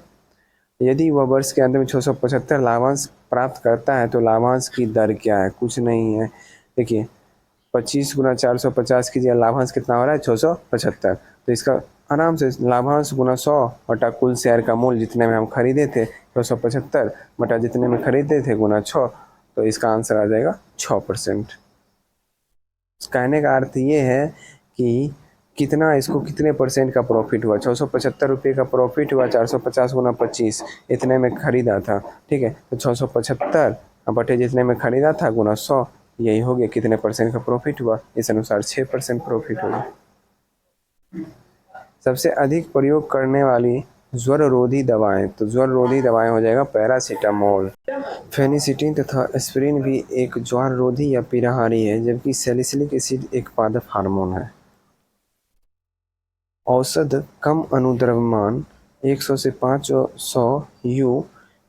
यदि वह वर्ष के अंत में 675 लाभांश प्राप्त करता है तो लाभांश की दर क्या है? कुछ नहीं है। देखिए 25 गुना 450 कीजिए, लाभांश कितना हो रहा है 675। तो इसका आराम से लाभांश गुना 100 बटा कुल शेयर का मूल्य जितने में हम खरीदे थे 675 बटा जितने में खरीदे थे गुना 6, तो इसका आंसर आ जाएगा 6%। कहने का अर्थ ये है कि कितना इसको कितने परसेंट का प्रॉफिट हुआ। 675 रुपये का प्रॉफिट हुआ, 450 गुना 25 इतने में खरीदा था। ठीक है, तो 675 बटे जितने में खरीदा था गुना 100, यही हो गया कितने परसेंट का प्रॉफिट हुआ। इस अनुसार 6% प्रॉफिट होगा। सबसे अधिक प्रयोग करने वाली ज्वर रोधी दवाएं, तो ज्वर रोधी दवाएं हो जाएगा पैरासीटामोल। फेनिसिटिन तथा एस्पिरिन भी एक ज्वर रोधी या पीड़ाहारी है, जबकि सैलिसिलिक एसिड एक पादप हार्मोन है। औसत कम अनुद्रव्यमान 100 से 500 यू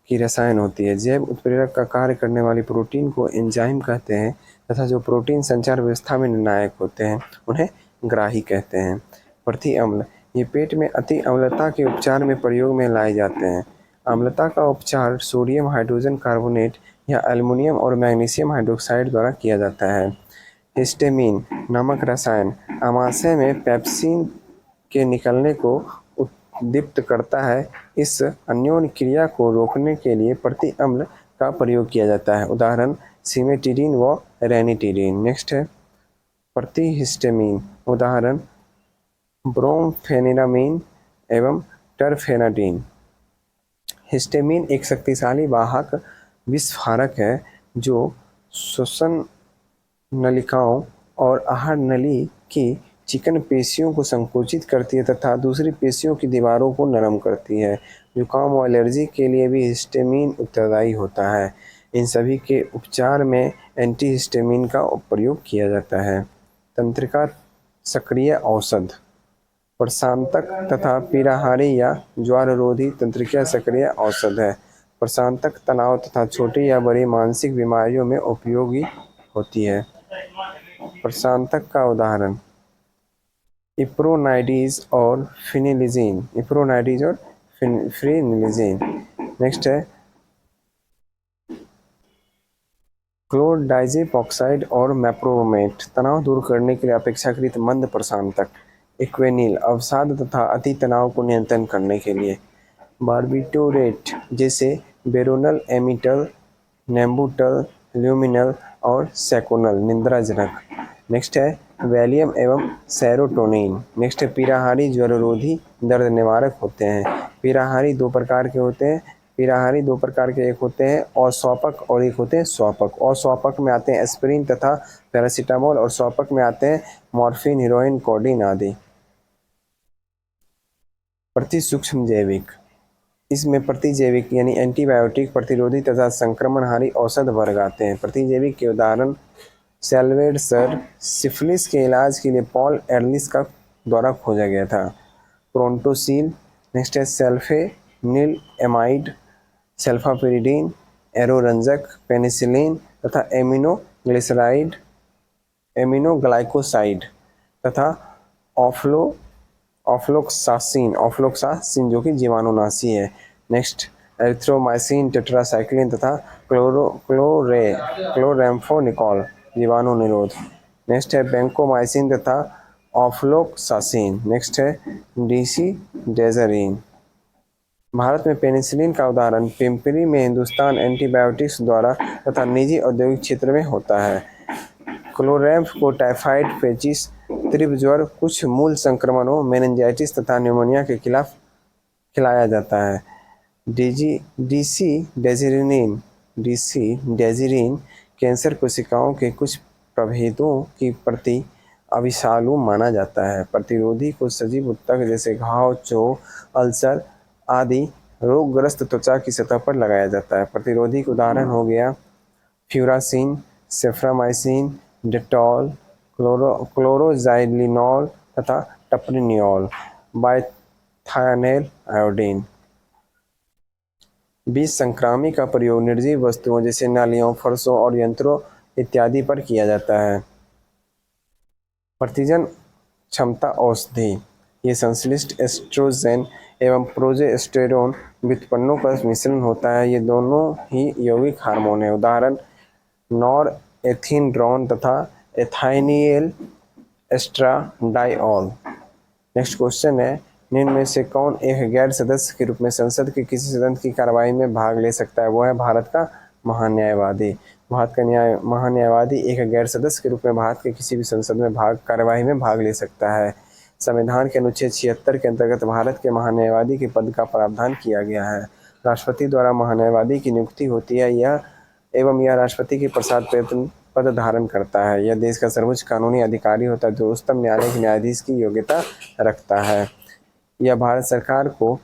की रसायन होती है। जैव उत्प्रेरक का कार्य करने वाली प्रोटीन को एंजाइम कहते हैं तथा जो प्रोटीन संचार व्यवस्था में निर्णायक होते हैं उन्हें ग्राही कहते हैं। प्रति अम्ल, ये पेट में अति अम्लता के उपचार में प्रयोग में लाए जाते हैं। अम्लता का उपचार सोडियम हाइड्रोजन कार्बोनेट या एल्युमिनियम और मैग्नीशियम हाइड्रोक्साइड द्वारा किया जाता है। हिस्टामिन नामक रसायन आमाशय में पेप्सिन के निकलने को उद्दीप्त करता है। इस अन्योन्य क्रिया को रोकने के लिए प्रति अम्ल का प्रयोग किया जाता है। उदाहरण सिमेटिडीन व रेनिटिडीन। नेक्स्ट है प्रतिहिस्टामिन, उदाहरण ब्रोमफेनिरामिन एवं टरफेनाडिन। हिस्टामिन एक शक्तिशाली वाहक विस्फारक है जो श्वसन नलिकाओं और आहार नली की चिकन पेशियों को संकुचित करती है तथा दूसरी पेशियों की दीवारों को नरम करती है। जुकाम व एलर्जी के लिए भी हिस्टामिन उत्तरदायी होता है। इन सभी के उपचार में एंटीहिस्टामिन का प्रयोग किया जाता है। तंत्रिका सक्रिय औषध, प्रशांतक तथा पीड़ाहारी या ज्वररोधी तंत्रिका सक्रिय औषध है। प्रशांतक तनाव तथा छोटी या बड़ी मानसिक बीमारियों में उपयोगी होती है। प्रशांतक का उदाहरण इप्रोनाइडिज और फिनिलिजिन। नेक्स्ट है क्लोरडाइजेपॉक्साइड और मैप्रोमेट, तनाव दूर करने के लिए अपेक्षाकृत मंद प्रशांतक। इक्वेनिल, अवसाद तथा अति तनाव को नियंत्रण करने के लिए। बार्बिटोरेट जैसे बेरोनल, एमिटल, नेम्बुटल, ल्यूमिनल और सेकोनल, निंद्राजनक। नेक्स्ट है वैलियम एवं सेरोटोनिन। नेक्स्ट है पीड़ाहारी ज्वररोधी दर्द निवारक होते हैं। पीड़ाहारी दो प्रकार के होते हैं। एक होते हैं औस्वापक और एक होते हैं स्वापक। औस्वापक में आते हैं एस्पिरिन तथा पैरासीटामोल और स्वापक में आते हैं मॉर्फिन, हीरोइन, कोडीन आदि। प्रतिसूक्ष्म जैविक, इसमें प्रतिजैविक यानी एंटीबायोटिक, प्रतिरोधी तथा संक्रमणहारी औषध वर्ग आते हैं। प्रतिजैविक के उदाहरण सेल्वेडसर सिफिलिस के इलाज के लिए पॉल एरलिस का द्वारा खोजा गया था। प्रोंटोसील। नेक्स्ट है सल्फेनिल एमाइड, सल्फापिरिडीन, एरोरंजक, पेनिसिलिन तथा एमिनोग्लाइकोसाइड तथा ऑफ्लोक्सासिन जो कि जीवाणुनाशी है। नेक्स्ट एरिथ्रोमाइसिन, टेट्रासाइक्लिन तथा क्लोरेम्फोनिकॉल, जीवाणु निरोध। नेक्स्ट है बेंकोमाइसिन तथा ऑफ्लोक्सासिन। नेक्स्ट है डिसिडेजरिन। भारत में पेनिसिलिन का उदाहरण पिंपरी में हिंदुस्तान एंटीबायोटिक्स द्वारा तथा निजी औद्योगिक क्षेत्र में होता है। क्लोरेम्फ को टाइफाइड, पेचिस, तीव्र ज्वर, कुछ मूल संक्रमणों, मेनिंजाइटिस तथा न्यूमोनिया के खिलाफ खिलाया जाता है। डिसिडेजरिन कैंसर कोशिकाओं के कुछ प्रभेदों की प्रति अविषालु माना जाता है। प्रतिरोधी को सजीव ऊतक जैसे घाव, चोट, अल्सर आदि रोगग्रस्त त्वचा की सतह पर लगाया जाता है। प्रतिरोधी का उदाहरण हो गया फ्यूरासिन, सेफ्रामाइसिन, डेटॉल, क्लोरोजाइलिनॉल तथा टप्रिनियोल, बाइथायनेल आयोडीन। बीज संक्रामी का प्रयोग निर्जीव वस्तुओं जैसे नालियों, फर्शों और यंत्रों इत्यादि पर किया जाता है। प्रतिजन क्षमता औषधि, ये संश्लिष्ट एस्ट्रोजेन एवं प्रोजेस्टेरोन व्युत्पन्नों का मिश्रण होता है। ये दोनों ही यौगिक हार्मोन है। उदाहरण नॉरएथिनड्रोन तथा एथाइनिल एस्ट्राडाइऑल। नेक्स्ट क्वेश्चन है, निम्न में से कौन एक गैर सदस्य के रूप में संसद के किसी सदन की कार्रवाई में भाग ले सकता है? वो है भारत का महान्यायवादी। भारत का महान्यायवादी एक गैर सदस्य के रूप में भारत के किसी भी संसद में कार्यवाही में भाग ले सकता है। संविधान के अनुच्छेद 76 के अंतर्गत भारत के महान्यायवादी के पद का प्रावधान किया गया है। राष्ट्रपति द्वारा महान्यायवादी की नियुक्ति होती है यह राष्ट्रपति के प्रसाद पद धारण करता है। यह देश का सर्वोच्च कानूनी अधिकारी होता है जो उच्चतम न्यायालय के न्यायाधीश की योग्यता रखता है। यह भारत सरकार को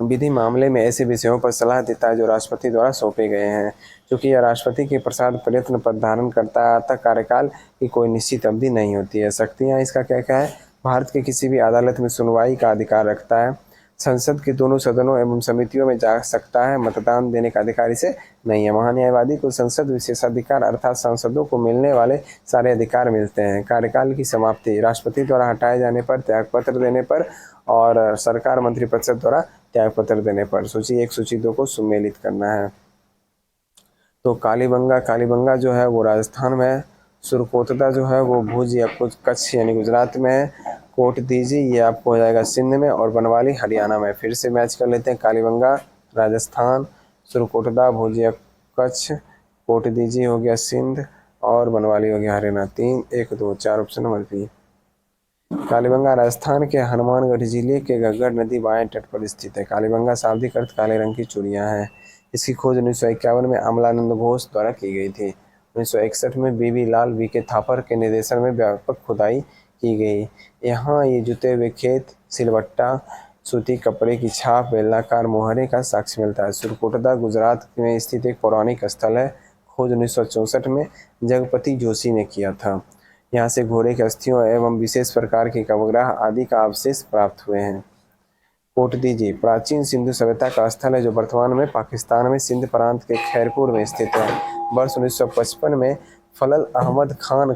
विधि मामले में ऐसे विषयों पर सलाह देता है जो राष्ट्रपति द्वारा सौंपे गए हैं। क्योंकि यह राष्ट्रपति के प्रसाद प्रयत्न पद धारण करता है अतः कार्यकाल की कोई निश्चित अवधि नहीं होती है। शक्तियाँ इसका क्या है, भारत के किसी भी अदालत में सुनवाई का अधिकार रखता है, संसद के दोनों सदनों एवं समितियों में जा सकता है, मतदान देने का अधिकार इसे नहीं है। महान्यायवादी को संसद विशेषाधिकार अर्थात सांसदों को मिलने वाले सारे अधिकार मिलते हैं। कार्यकाल की समाप्ति, राष्ट्रपति द्वारा हटाए जाने पर, त्यागपत्र देने पर और सरकार मंत्रिपरिषद द्वारा त्यागपत्र देने पर। सूची 1 सूची 2 को सुमेलित करना है। तो कालीबंगा जो है वो राजस्थान में है। सुरकोटदा जो है वो भुज या कच्छ यानी गुजरात में है। कोट दीजी ये आपको हो जाएगा सिंध में और बनवाली हरियाणा में। फिर से मैच कर लेते हैं, कालीबंगा राजस्थान, सुरकोटदा भुज या कच्छ, कोट दीजी हो गया सिंध और बनवाली हो गया Haryana. 3, 1, 2, 4 option number B. Kalibangan Rajasthan के हनुमानगढ़ जिले के घग्गर नदी बाएं तट पर स्थित है। कालीबंगा शाब्दिक अर्थ काले रंग की चूड़ियां हैं। इसकी खोज 1951 में अमलानंद घोष द्वारा की गई थी। 1961 में बीबी लाल वी.के. थापर के निर्देशन में व्यापक खुदाई की गई। यहाँ ये जुते हुए खेत, सिलवट्टा, सूती कपड़े की छाप, बेलनाकार मोहरे का साक्ष्य मिलता है। सुरकोटदा गुजरात में स्थित एक पौराणिक स्थल है। खोज 1964 में जगपति जोशी ने किया था। यहाँ से घोड़े की अस्थियों एवं विशेष प्रकार के कवग्रह आदि का अवशेष प्राप्त हुए हैं। कोट दीजिए प्राचीन सिंधु सभ्यता का स्थल है जो वर्तमान में पाकिस्तान में सिंध प्रांत के खैरपुर में स्थित है। वर्ष 1955 में फलल अहमद खान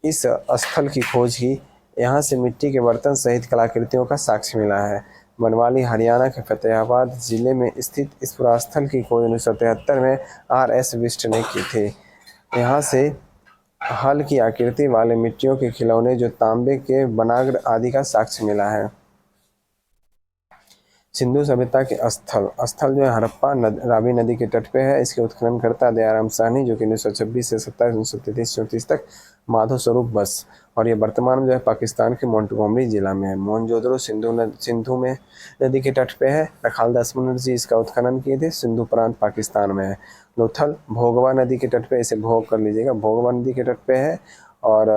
इस स्थल की खोज की। यहाँ से मिट्टी के बर्तन सहित कलाकृतियों का साक्ष्य मिला है। बनवाली हरियाणा के फतेहाबाद जिले में स्थित इस पुरास्थल की खोज 1973 में R.S. बिष्ट ने की थी। यहाँ से हल की आकृति वाले मिट्टियों के खिलौने जो तांबे के बनाग्र आदि का साक्ष्य मिला है। सिंधु सभ्यता के स्थल जो है हड़प्पा रावी नदी के तट पे है। इसके उत्खनन करता दयाराम साहनी जो कि 1926 से 1933-34 तक माधव स्वरूप बस, और ये वर्तमान में जो है पाकिस्तान के मोंटगोमरी जिला में है। मोहनजोदड़ो सिंधु में नदी के तट पे है। रखालदास मुनर्जी इसका उत्खनन किए थे। सिंधु प्रांत पाकिस्तान में है। लोथल भोगवा नदी के तट पे, इसे भोग कर लीजिएगा, भोगवा नदी के तट पे है। और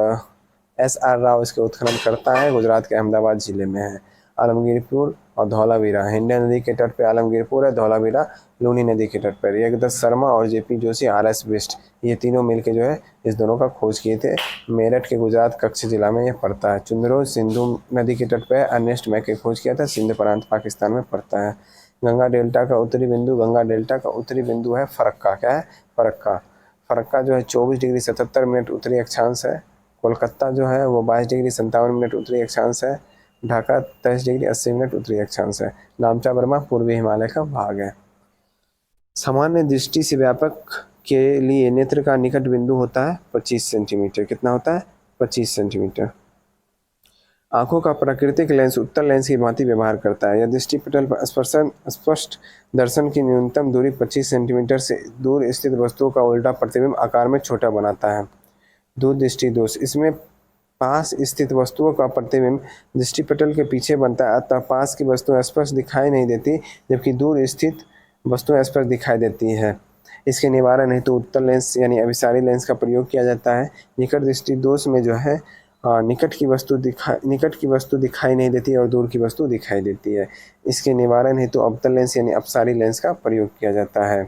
S.R. राव इसके उत्खनन करता है, गुजरात के अहमदाबाद जिले में है। आलमगीरपुर और धौलावीरा, हिंडा नदी के तट पे आलमगीरपुर है, धौलावीरा लूनी नदी के तट पर। यज्ञदत्त शर्मा और J.P. जोशी R.S. बिष्ट ये तीनों मिलके जो है इस दोनों का खोज किए थे। मेरठ के गुजरात कच्छ जिला में यह पड़ता है। चुंदरो सिंधु नदी के तट पर अर्नेस्ट मैके खोज किया था, सिंध प्रांत पाकिस्तान में पड़ता है। गंगा डेल्टा का उत्तरी बिंदु है फरक्का। क्या है? फरक्का जो है 24 डिग्री 77 मिनट उत्तरी अक्षांश है। कोलकाता जो है वो 22 डिग्री 57 मिनट उत्तरी अक्षांश है। ढाका 23 डिग्री 80 मिनट उत्तरी अक्षांश है। नामचा बर्मा पूर्वी हिमालय का भाग है। सामान्य दृष्टि से व्यापक के लिए नेत्र का निकट बिंदु होता है 25 सेंटीमीटर। कितना होता है? 25 सेंटीमीटर। आंखों का प्राकृतिक लेंस उत्तल लेंस की भांति व्यवहार करता है। यह दृष्टिपटल पर स्पष्ट दर्शन की न्यूनतम दूरी 25 सेंटीमीटर से दूर स्थित वस्तुओं का उल्टा प्रतिबिंब आकार में छोटा बनाता है। दूरदृष्टि दोष, इसमें पास स्थित वस्तुओं का प्रतिबिंब दृष्टिपटल के पीछे बनता है, अतः पास की वस्तुएं स्पष्ट दिखाई नहीं देती जबकि दूर स्थित वस्तुएं स्पष्ट दिखाई देती है। इसके निवारण हेतु उत्तल लेंस यानी अभिसारी लेंस का प्रयोग किया जाता है। निकट दृष्टि दोष में जो है निकट की वस्तु दिखाई नहीं देती और दूर की वस्तु दिखाई देती है। इसके निवारण हेतु अवतल लेंस यानी अपसारी लेंस का प्रयोग किया जाता है।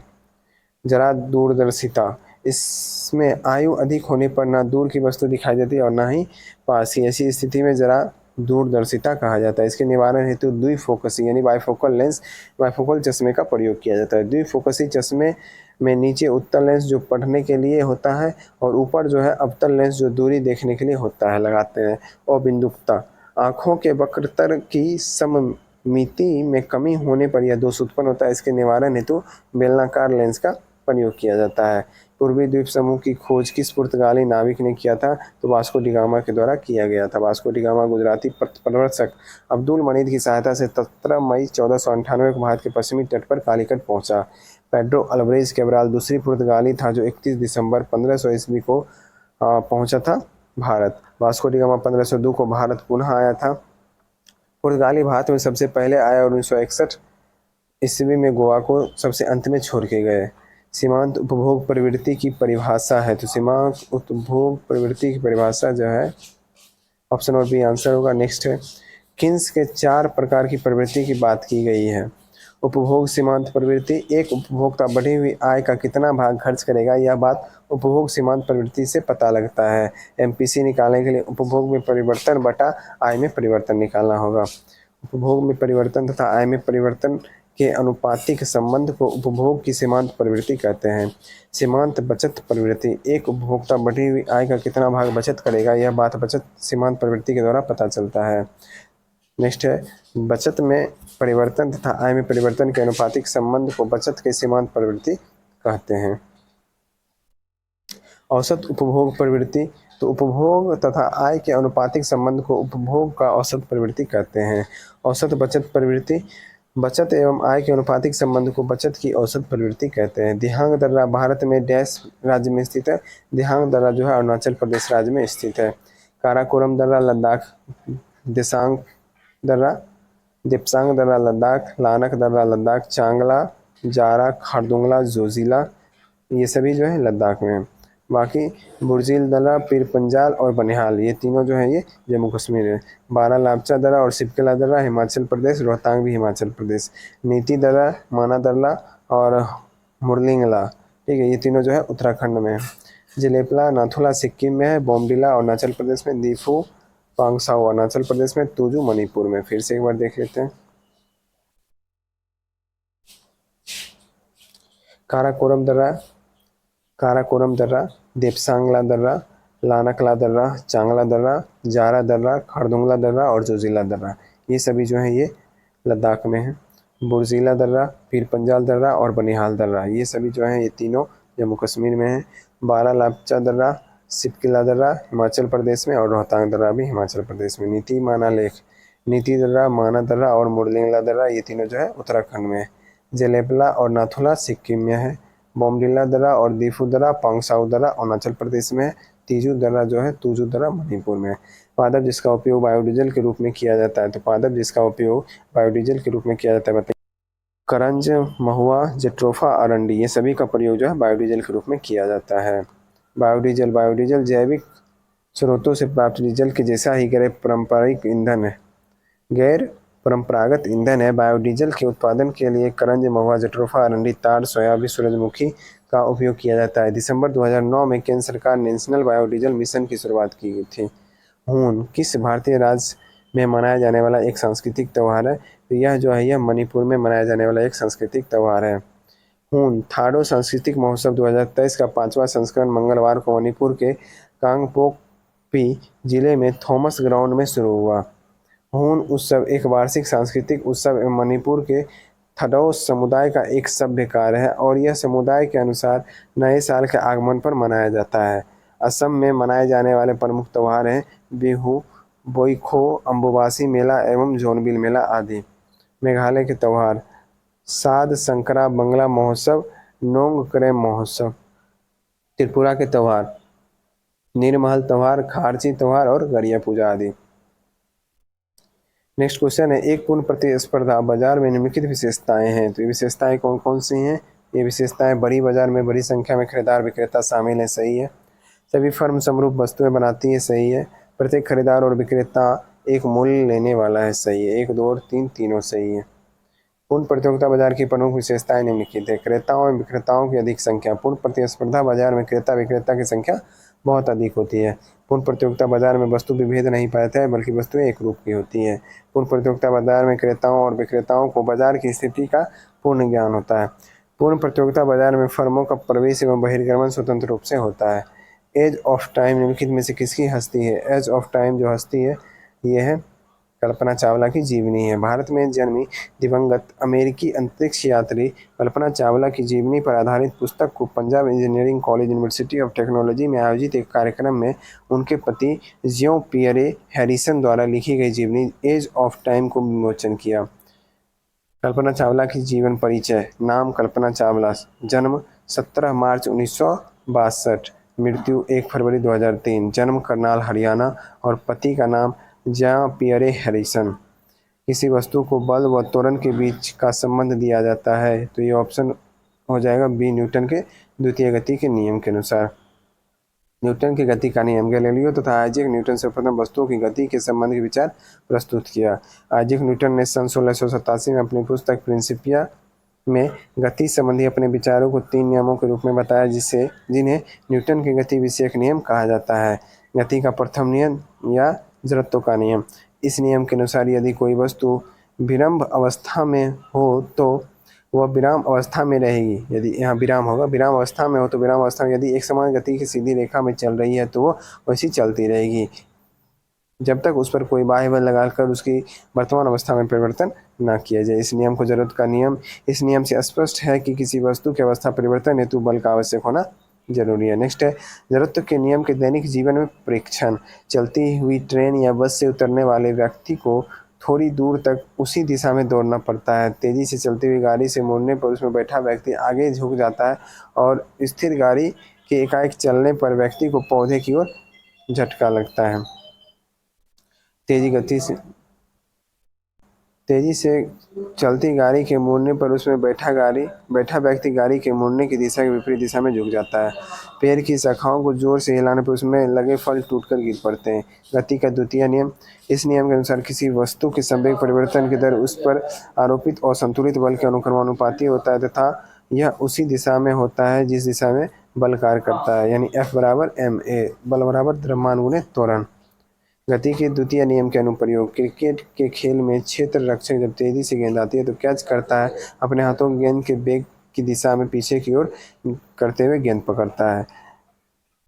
जरा दूरदर्शिता, इसमें आयु अधिक होने पर ना दूर की वस्तु दिखाई देती है और ना ही पास की। ऐसी स्थिति में जरा दूरदर्शिता कहा जाता है। इसके निवारण हेतु द्विफोकसी यानी बाइफोकल चश्मे का प्रयोग किया जाता है। द्विफोकसी चश्मे में नीचे उत्तल लेंस जो पढ़ने के लिए होता है और ऊपर जो है अवतल लेंस जो दूरी देखने के लिए होता है लगाते हैं। और बिंदुकता आँखों के वक्रतर की सममिति में कमी होने पर यह दोष उत्पन्न होता है। इसके निवारण हेतु बेलनाकार लेंस का प्रयोग किया जाता है। पूर्वी द्वीप समूह की खोज किस पुर्तगाली नाविक ने किया था? तो वास्को डी गामा के द्वारा किया गया था। वास्को डी गामा गुजराती प्रवर्तक अब्दुल मजीद की सहायता से 17 मई 1498 को भारत के पश्चिमी तट पर कालीकट पहुंचा। पेड्रो अल्वारेज कैब्राल दूसरी पुर्तगाली था जो 31 दिसंबर 1500 ईस्वी को पहुंचा था भारत। वास्को डी गामा 1502 को भारत पुनः आया था। पुर्तगाली भारत में सबसे पहले आया और 1961 ईस्वी में गोवा को सबसे अंत में छोड़ के गए। सीमांत उपभोग प्रवृत्ति की परिभाषा है, तो सीमांत उपभोग प्रवृत्ति की परिभाषा जो है ऑप्शन और बी आंसर होगा। नेक्स्ट है किन्स के 4 प्रकार की प्रवृत्ति की बात की गई है। उपभोग सीमांत प्रवृत्ति, एक उपभोक्ता बढ़ी हुई आय का कितना भाग खर्च करेगा, यह बात उपभोग सीमांत प्रवृत्ति से पता लगता है। एमपीसी निकालने के लिए उपभोग में परिवर्तन बटा आय में परिवर्तन निकालना होगा। उपभोग में परिवर्तन तथा आय में परिवर्तन के अनुपातिक संबंध को उपभोग की सीमांत प्रवृत्ति कहते हैं। सीमांत बचत प्रवृत्ति, एक उपभोक्ता बढ़ी हुई आय का कितना भाग बचत करेगा, यह बात बचत सीमांत प्रवृत्ति के द्वारा पता चलता है। नेक्स्ट है बचत में परिवर्तन तथा आय में परिवर्तन के अनुपातिक संबंध को बचत के सीमांत प्रवृत्ति कहते हैं। औसत उपभोग प्रवृत्ति, तो उपभोग तथा आय के अनुपातिक संबंध को उपभोग का औसत प्रवृत्ति कहते हैं। औसत बचत प्रवृत्ति, बचत एवं आय के अनुपातिक संबंध को बचत की औसत प्रवृत्ति कहते हैं। दिहांग दर्रा भारत में डैश राज्य में स्थित है? दिहांग दर्रा जो है अरुणाचल प्रदेश राज्य में स्थित है। काराकोरम दर्रा लद्दाख, दिसांग दर्रा, दिप्सांग दर्रा लद्दाख, लानक दर्रा लद्दाख, चांगला, जारा, खारदुंगला, जोजिला ये सभी जो है लद्दाख में। बाकी बुर्जिल दर्रा, पीर पंजाल और बनिहाल ये तीनों जो है ये जम्मू कश्मीर है। बारा लापचा दर्रा और सिपकला दर्रा हिमाचल प्रदेश, रोहतांग भी हिमाचल प्रदेश। नीति दर्रा, माना दर्रा और मुरलिंगला, ठीक है, ये तीनों जो है उत्तराखंड में। जलेपला नाथुला सिक्किम में है। बोमडिला अरुणाचल प्रदेश में। दीफू पांगसाओ अरुणाचल प्रदेश में। तुजू मणिपुर में। फिर से एक बार देख लेते हैं। काराकोरम दर्रा, देपसांगला दर्रा, लानकला दर्रा, चांगला दर्रा, जारा दर्रा, खारदुंगला दर्रा और जोजिला दर्रा ये सभी जो है ये लद्दाख में है। बुर्जिला दर्रा, पीर पंजाल दर्रा और बनिहाल दर्रा ये सभी जो है ये तीनों जम्मू कश्मीर में है। बारा लापचा दर्रा, सिपकिला दर्रा हिमाचल प्रदेश में और रोहतांग दर्रा भी हिमाचल प्रदेश में। नीति माना लेक, नीति दर्रा, माना दर्रा और मुरलिंगला दर्रा ये तीनों जो है उत्तराखंड में। जलेपला और नाथुला सिक्किम में है। बोमडिला दर्रा और दीफू दर्रा, पांगसाउ दर्रा अरुणाचल प्रदेश में। तीजू दर्रा जो है तुजू दर्रा मणिपुर में। पादप जिसका उपयोग बायोडीजल के रूप में किया जाता है, तो पादप जिसका उपयोग बायोडीजल के रूप में किया जाता है बताइए। करंज, महुआ, जेट्रोफा, अरंडी ये सभी का प्रयोग जो है बायोडीजल के रूप में किया जाता है। बायोडीजल जैविक स्रोतों से प्राप्त डीजल के जैसा ही गैर परंपरागत ईंधन है। बायोडीजल के उत्पादन के लिए करंज, महुआ, जेट्रोफा, अरंडी, ताड़, सोयाबीन, सूरजमुखी का उपयोग किया जाता है। दिसंबर 2009 में केंद्र सरकार ने नेशनल बायोडीजल मिशन की शुरुआत की गई थी। हून किस भारतीय राज्य में मनाया जाने वाला एक सांस्कृतिक त्यौहार है? तो यह जो है यह मणिपुर में मनाया जाने वाला एक सांस्कृतिक त्यौहार है। हून थाडो सांस्कृतिक महोत्सव 2023 का 5वां संस्करण मंगलवार को मणिपुर के कांगपोकपी जिले में थॉमस ग्राउंड में शुरू हुआ। हून उत्सव एक वार्षिक सांस्कृतिक उत्सव एवं मणिपुर के थाडो समुदाय का एक सभ्य कार्य है और यह समुदाय के अनुसार नए साल के आगमन पर मनाया जाता है। असम में मनाए जाने वाले प्रमुख त्यौहार हैं बिहू, बोईखो, अम्बुबासी मेला एवं जोनबिल मेला आदि। मेघालय के त्यौहार साद संकरा बंगला महोत्सव, नोंगक्रेम महोत्सव। त्रिपुरा के त्यौहार निर्महल त्यौहार, खारची त्यौहार और गरिया पूजा आदि। नेक्स्ट क्वेश्चन है एक पूर्ण प्रतिस्पर्धा बाजार में निम्नलिखित विशेषताएं हैं, तो ये विशेषताएं कौन कौन सी हैं? ये विशेषताएं बड़ी बाजार में बड़ी संख्या में खरीदार विक्रेता शामिल है, सही है। सभी फर्म समरूप वस्तुएं बनाती है, सही है। प्रत्येक खरीदार और विक्रेता एक मूल्य लेने वाला है, सही है। 1, 2 और 3 तीनों सही है। पूर्ण प्रतियोगिता बाजार की प्रमुख विशेषताएं निम्नलिखित है। क्रेताओं और विक्रेताओं की अधिक संख्या। पूर्ण प्रतिस्पर्धा बाजार में क्रेता विक्रेता की संख्या बहुत अधिक होती है। पूर्ण प्रतियोगिता बाजार में वस्तु विभेद नहीं पाता है, बल्कि वस्तुएं एक रूप की होती है। पूर्ण प्रतियोगिता बाजार में क्रेताओं और विक्रेताओं को बाजार की स्थिति का पूर्ण ज्ञान होता है। पूर्ण प्रतियोगिता बाजार में फर्मों का प्रवेश एवं बहिर्गमन स्वतंत्र रूप से होता है। एज ऑफ टाइम निम्नलिखित में से किसकी हस्ती है? एज ऑफ टाइम जो हस्ती है ये है कल्पना चावला की जीवनी है। भारत में जन्मी दिवंगत अमेरिकी अंतरिक्ष यात्री कल्पना चावला की जीवनी पर आधारित पुस्तक को Punjab engineering college university of technology में आयोजित एक कार्यक्रम में उनके पति जियों पियरे हैरिसन द्वारा लिखी गई जीवनी एज ऑफ टाइम को विमोचन किया। कल्पना चावला की जीवन परिचय। नाम कल्पना चावला, जन्म 17 मार्च 1962, मृत्यु 1 फरवरी 2003, जन्म करनाल हरियाणा और पति का नाम जियों पियरे हैरिसन। किसी वस्तु को बल व त्वरण के बीच का संबंध दिया जाता है तो ये ऑप्शन हो जाएगा बी, न्यूटन के द्वितीय गति के नियम के अनुसार। न्यूटन की गति का नियम। गैलीलियो तथा आइजैक न्यूटन से प्रथम वस्तुओं की गति के संबंध के विचार प्रस्तुत किया। आइजैक न्यूटन ने सन 1687 में अपनी पुस्तक प्रिंसिपिया में गति संबंधी अपने विचारों को 3 नियमों के रूप में बताया, जिन्हें न्यूटन के गति विषयक नियम कहा जाता है। गति का प्रथम नियम या जड़त्व का नियम। इस नियम के अनुसार यदि कोई वस्तु विरम्भ अवस्था में हो तो वह विराम अवस्था में रहेगी। यदि यहाँ विराम होगा, विराम अवस्था में हो तो विराम अवस्था में यदि एक समान गति की सीधी रेखा में चल रही है तो वो वैसी चलती रहेगी जब तक उस पर कोई बाह्य बल लगाकर उसकी वर्तमान अवस्था में परिवर्तन न किया जाए। इस नियम को जरूरत का नियम। इस नियम से स्पष्ट है कि किसी वस्तु की अवस्था परिवर्तन हेतु बल का आवश्यक होना जरूरी है। नेक्स्ट है जड़त्व के नियम के दैनिक जीवन में परीक्षण। चलती हुई ट्रेन या बस से उतरने वाले व्यक्ति को थोड़ी दूर तक उसी दिशा में दौड़ना पड़ता है। तेजी से चलती हुई गाड़ी से मुड़ने पर उसमें बैठा व्यक्ति आगे झुक जाता है और स्थिर गाड़ी के एकाएक चलने पर व्यक्ति को पौधे की ओर झटका लगता है। तेजी से चलती गाड़ी के मुड़ने पर उसमें बैठा व्यक्ति गाड़ी के मुड़ने की दिशा के विपरीत दिशा में झुक जाता है। पेड़ की शाखाओं को जोर से हिलाने पर उसमें लगे फल टूटकर गिर पड़ते हैं। गति का द्वितीय नियम। इस नियम के अनुसार किसी वस्तु के संवेग परिवर्तन की दर उस पर आरोपित और संतुलित बल के अनुक्रमानुपाती होता है तथा यह उसी दिशा में होता है जिस दिशा में बल कार्य करता है, यानी F बराबर ma, बल बराबर द्रव्यमान गुणे त्वरण। गति के द्वितीय नियम के अनुप्रयोग। क्रिकेट के खेल में क्षेत्र रक्षक जब तेजी से गेंद आती है तो कैच करता है, अपने हाथों गेंद के बेग की दिशा में पीछे की ओर करते हुए गेंद पकड़ता है।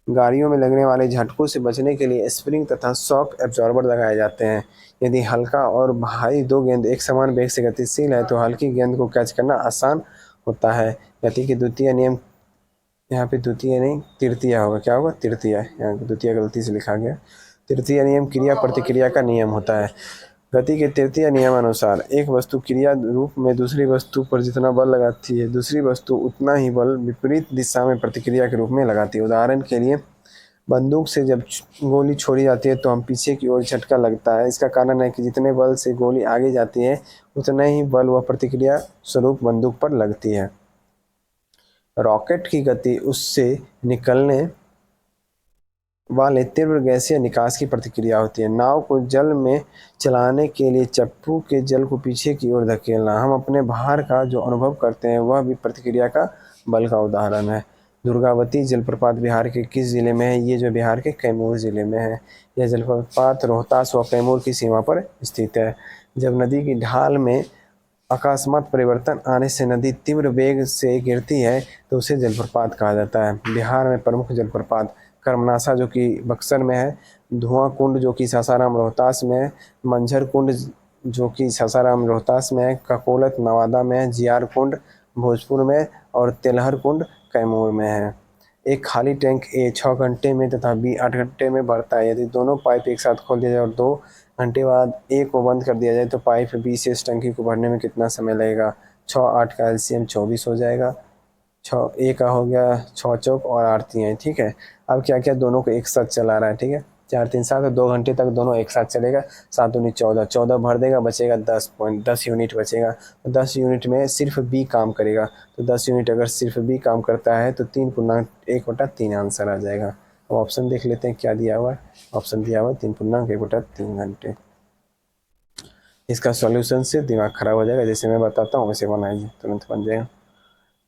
गाड़ियों में लगने वाले झटकों से बचने के लिए स्प्रिंग तथा शॉक एब्जॉर्बर लगाए जाते हैं। यदि हल्का और भारी दो गेंद एक समान वेग से गतिशील है तो हल्की गेंद को कैच करना आसान होता है। गति के द्वितीय नियम, यहाँ पे द्वितीय नहीं तृतीय होगा, क्या होगा तृतीय, यहाँ द्वितीय गलती से लिखा गया। तृतीय नियम क्रिया प्रतिक्रिया का नियम होता है। गति के तृतीय नियम अनुसार एक वस्तु क्रिया रूप में दूसरी वस्तु पर जितना बल लगाती है दूसरी वस्तु उतना ही बल विपरीत दिशा में प्रतिक्रिया के रूप में लगाती है। उदाहरण के लिए बंदूक से जब गोली छोड़ी जाती है तो हम पीछे की ओर झटका लगता है। इसका कारण है कि जितने बल से गोली आगे जाती है उतना ही बल व प्रतिक्रिया स्वरूप बंदूक पर लगती है। रॉकेट की गति उससे निकलने वाले तीव्र गैसीय निकास की प्रतिक्रिया होती है। नाव को जल में चलाने के लिए चप्पू के जल को पीछे की ओर धकेलना, हम अपने भार का जो अनुभव करते हैं वह भी प्रतिक्रिया का बल का उदाहरण है। दुर्गावती जलप्रपात बिहार के किस जिले में है? ये जो बिहार के कैमूर जिले में है। यह जलप्रपात रोहतास व कैमूर की सीमा पर स्थित है। जब नदी की ढाल में अकस्मात परिवर्तन आने से नदी तीव्र वेग से गिरती है तो उसे जलप्रपात कहा जाता है। बिहार में प्रमुख जलप्रपात कर्मनासा जो कि बक्सर में है, धुआं कुंड जो कि सासाराम रोहतास में है, मंझर कुंड जो कि सासाराम रोहतास में है, ककोलत नवादा में है, जियार कुंड भोजपुर में और तेलहर कुंड कैमूर में है। एक खाली टैंक A 6 घंटे में तथा B 8 घंटे में भरता है। यदि दोनों पाइप एक साथ खोल दिया जाए और 2 घंटे बाद A को बंद कर दिया जाए तो पाइप B से इस टंकी को भरने में कितना समय लगेगा? 6 8 का LCM 24 हो जाएगा। 6 A का हो गया 6 चौक और 8 3 ठीक है। अब क्या क्या दोनों को एक साथ चला रहा है, ठीक है। 4 3 7 2 घंटे तक दोनों एक साथ चलेगा। 7 दूनी 14, 14 भर देगा, बचेगा 10 यूनिट बचेगा। तो 10 यूनिट में सिर्फ B काम करेगा। तो 10 यूनिट अगर सिर्फ B काम करता है तो 3.1/3 आंसर आ जाएगा। अब ऑप्शन देख लेते हैं क्या दिया हुआ है। ऑप्शन दिया हुआ है 3.1/3 घंटे। इसका सॉल्यूशन से दिमाग खराब हो जाएगा, जैसे मैं बताता हूँ वैसे बनाइए, तुरंत बन जाएगा।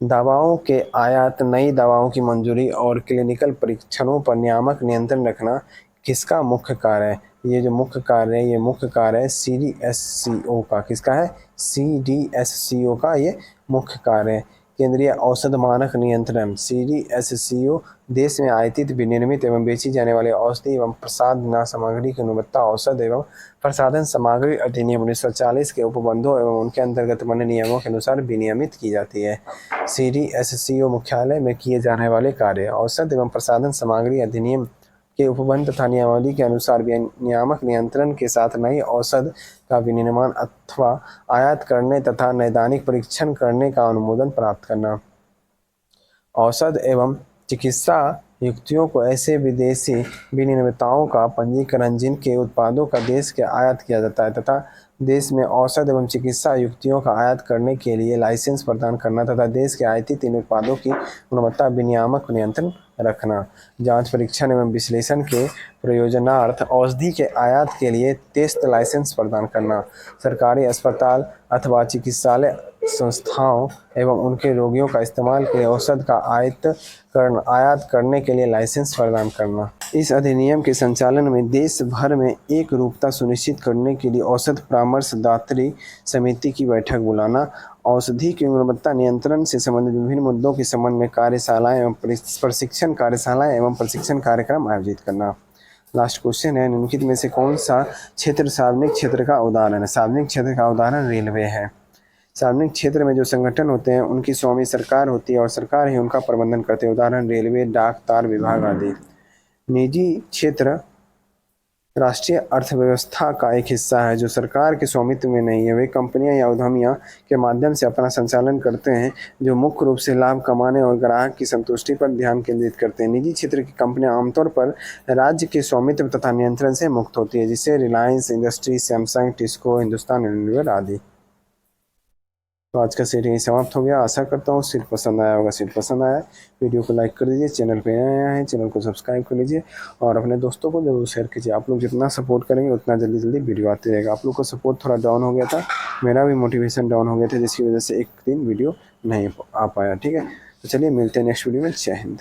दवाओं के आयात, नई दवाओं की मंजूरी और क्लिनिकल परीक्षणों पर नियामक नियंत्रण रखना किसका मुख्य कार्य है? ये जो मुख्य कार्य है, ये मुख्य कार्य है CDSCO का। किसका है? CDSCO का ये मुख्य कार्य है। केंद्रीय औषध मानक नियंत्रण CDSCO देश में आयातित, विनिर्मित एवं बेची जाने वाली औषधि एवं प्रसाधन सामग्री की गुणवत्ता औषध एवं प्रसाधन सामग्री अधिनियम 1940 के उपबंधों एवं उनके अंतर्गत बने नियमों के अनुसार विनियमित की जाती है। CDSCO मुख्यालय में किए जाने वाले कार्य औषध एवं प्रसाधन सामग्री अधिनियम के उपबंध तथा नियमावली के अनुसार नियामक नियंत्रण के साथ नई औषध का विनिर्माण अथवा आयात करने तथा नैदानिक परीक्षण करने का अनुमोदन प्राप्त करना। औषध एवं चिकित्सा युक्तियों को ऐसे विदेशी विनिर्माताओं का पंजीकरण जिनके उत्पादों का देश के आयात किया जाता है तथा देश में औषध एवं चिकित्सा युक्तियों का आयात करने के लिए लाइसेंस प्रदान करना तथा देश के आयातित इन उत्पादों की गुणवत्ता विनियामक नियंत्रण रखना। जांच, परीक्षण एवं विश्लेषण के प्रयोजनार्थ औषधि के आयात के लिए टेस्ट लाइसेंस प्रदान करना। सरकारी अस्पताल अथवा चिकित्सालय संस्थाओं एवं उनके रोगियों का इस्तेमाल के लिए औषध का आयात करने के लिए लाइसेंस प्रदान करना। इस अधिनियम के संचालन में देश भर में एक रूपता सुनिश्चित करने के लिए औषध परामर्शदात्री समिति की बैठक बुलाना। औषधि की गुणवत्ता नियंत्रण से संबंधित विभिन्न मुद्दों के संबंध में कार्यशालाएं एवं प्रशिक्षण कार्यशालाएं एवं प्रशिक्षण कार्यक्रम आयोजित करना। लास्ट क्वेश्चन है, निम्नलिखित में से कौन सा क्षेत्र सार्वजनिक क्षेत्र का उदाहरण है? सार्वजनिक क्षेत्र का उदाहरण रेलवे है। सार्वजनिक क्षेत्र में जो संगठन होते हैं उनकी स्वामी सरकार होती है और सरकार ही उनका प्रबंधन करते हैं। उदाहरण रेलवे, डाक, तार विभाग आदि। निजी क्षेत्र राष्ट्रीय अर्थव्यवस्था का एक हिस्सा है जो सरकार के स्वामित्व में नहीं है। वे कंपनियां या उद्यमियां के माध्यम से अपना संचालन करते हैं जो मुख्य रूप से लाभ कमाने और ग्राहक की संतुष्टि पर ध्यान केंद्रित करते हैं। निजी क्षेत्र की कंपनियां आमतौर पर राज्य के स्वामित्व तथा नियंत्रण से मुक्त होती है, जिससे Reliance industries, Samsung, TISCO, Hindustan Unilever आदि। तो आज का सेट यही समाप्त हो गया। आशा करता हूँ सीट पसंद आया होगा। सीट पसंद आया वीडियो को लाइक कर दीजिए, चैनल पे आया है चैनल को सब्सक्राइब कर लीजिए और अपने दोस्तों को जरूर शेयर कीजिए। आप लोग जितना सपोर्ट करेंगे उतना जल्दी जल्दी वीडियो आती रहेगा। आप लोग का सपोर्ट थोड़ा डाउन हो गया था, मेरा भी मोटिवेशन डाउन हो गया था, जिसकी वजह से एक दिन वीडियो नहीं आ पाया। ठीक है, तो चलिए मिलते हैं नेक्स्ट वीडियो में। जय हिंद।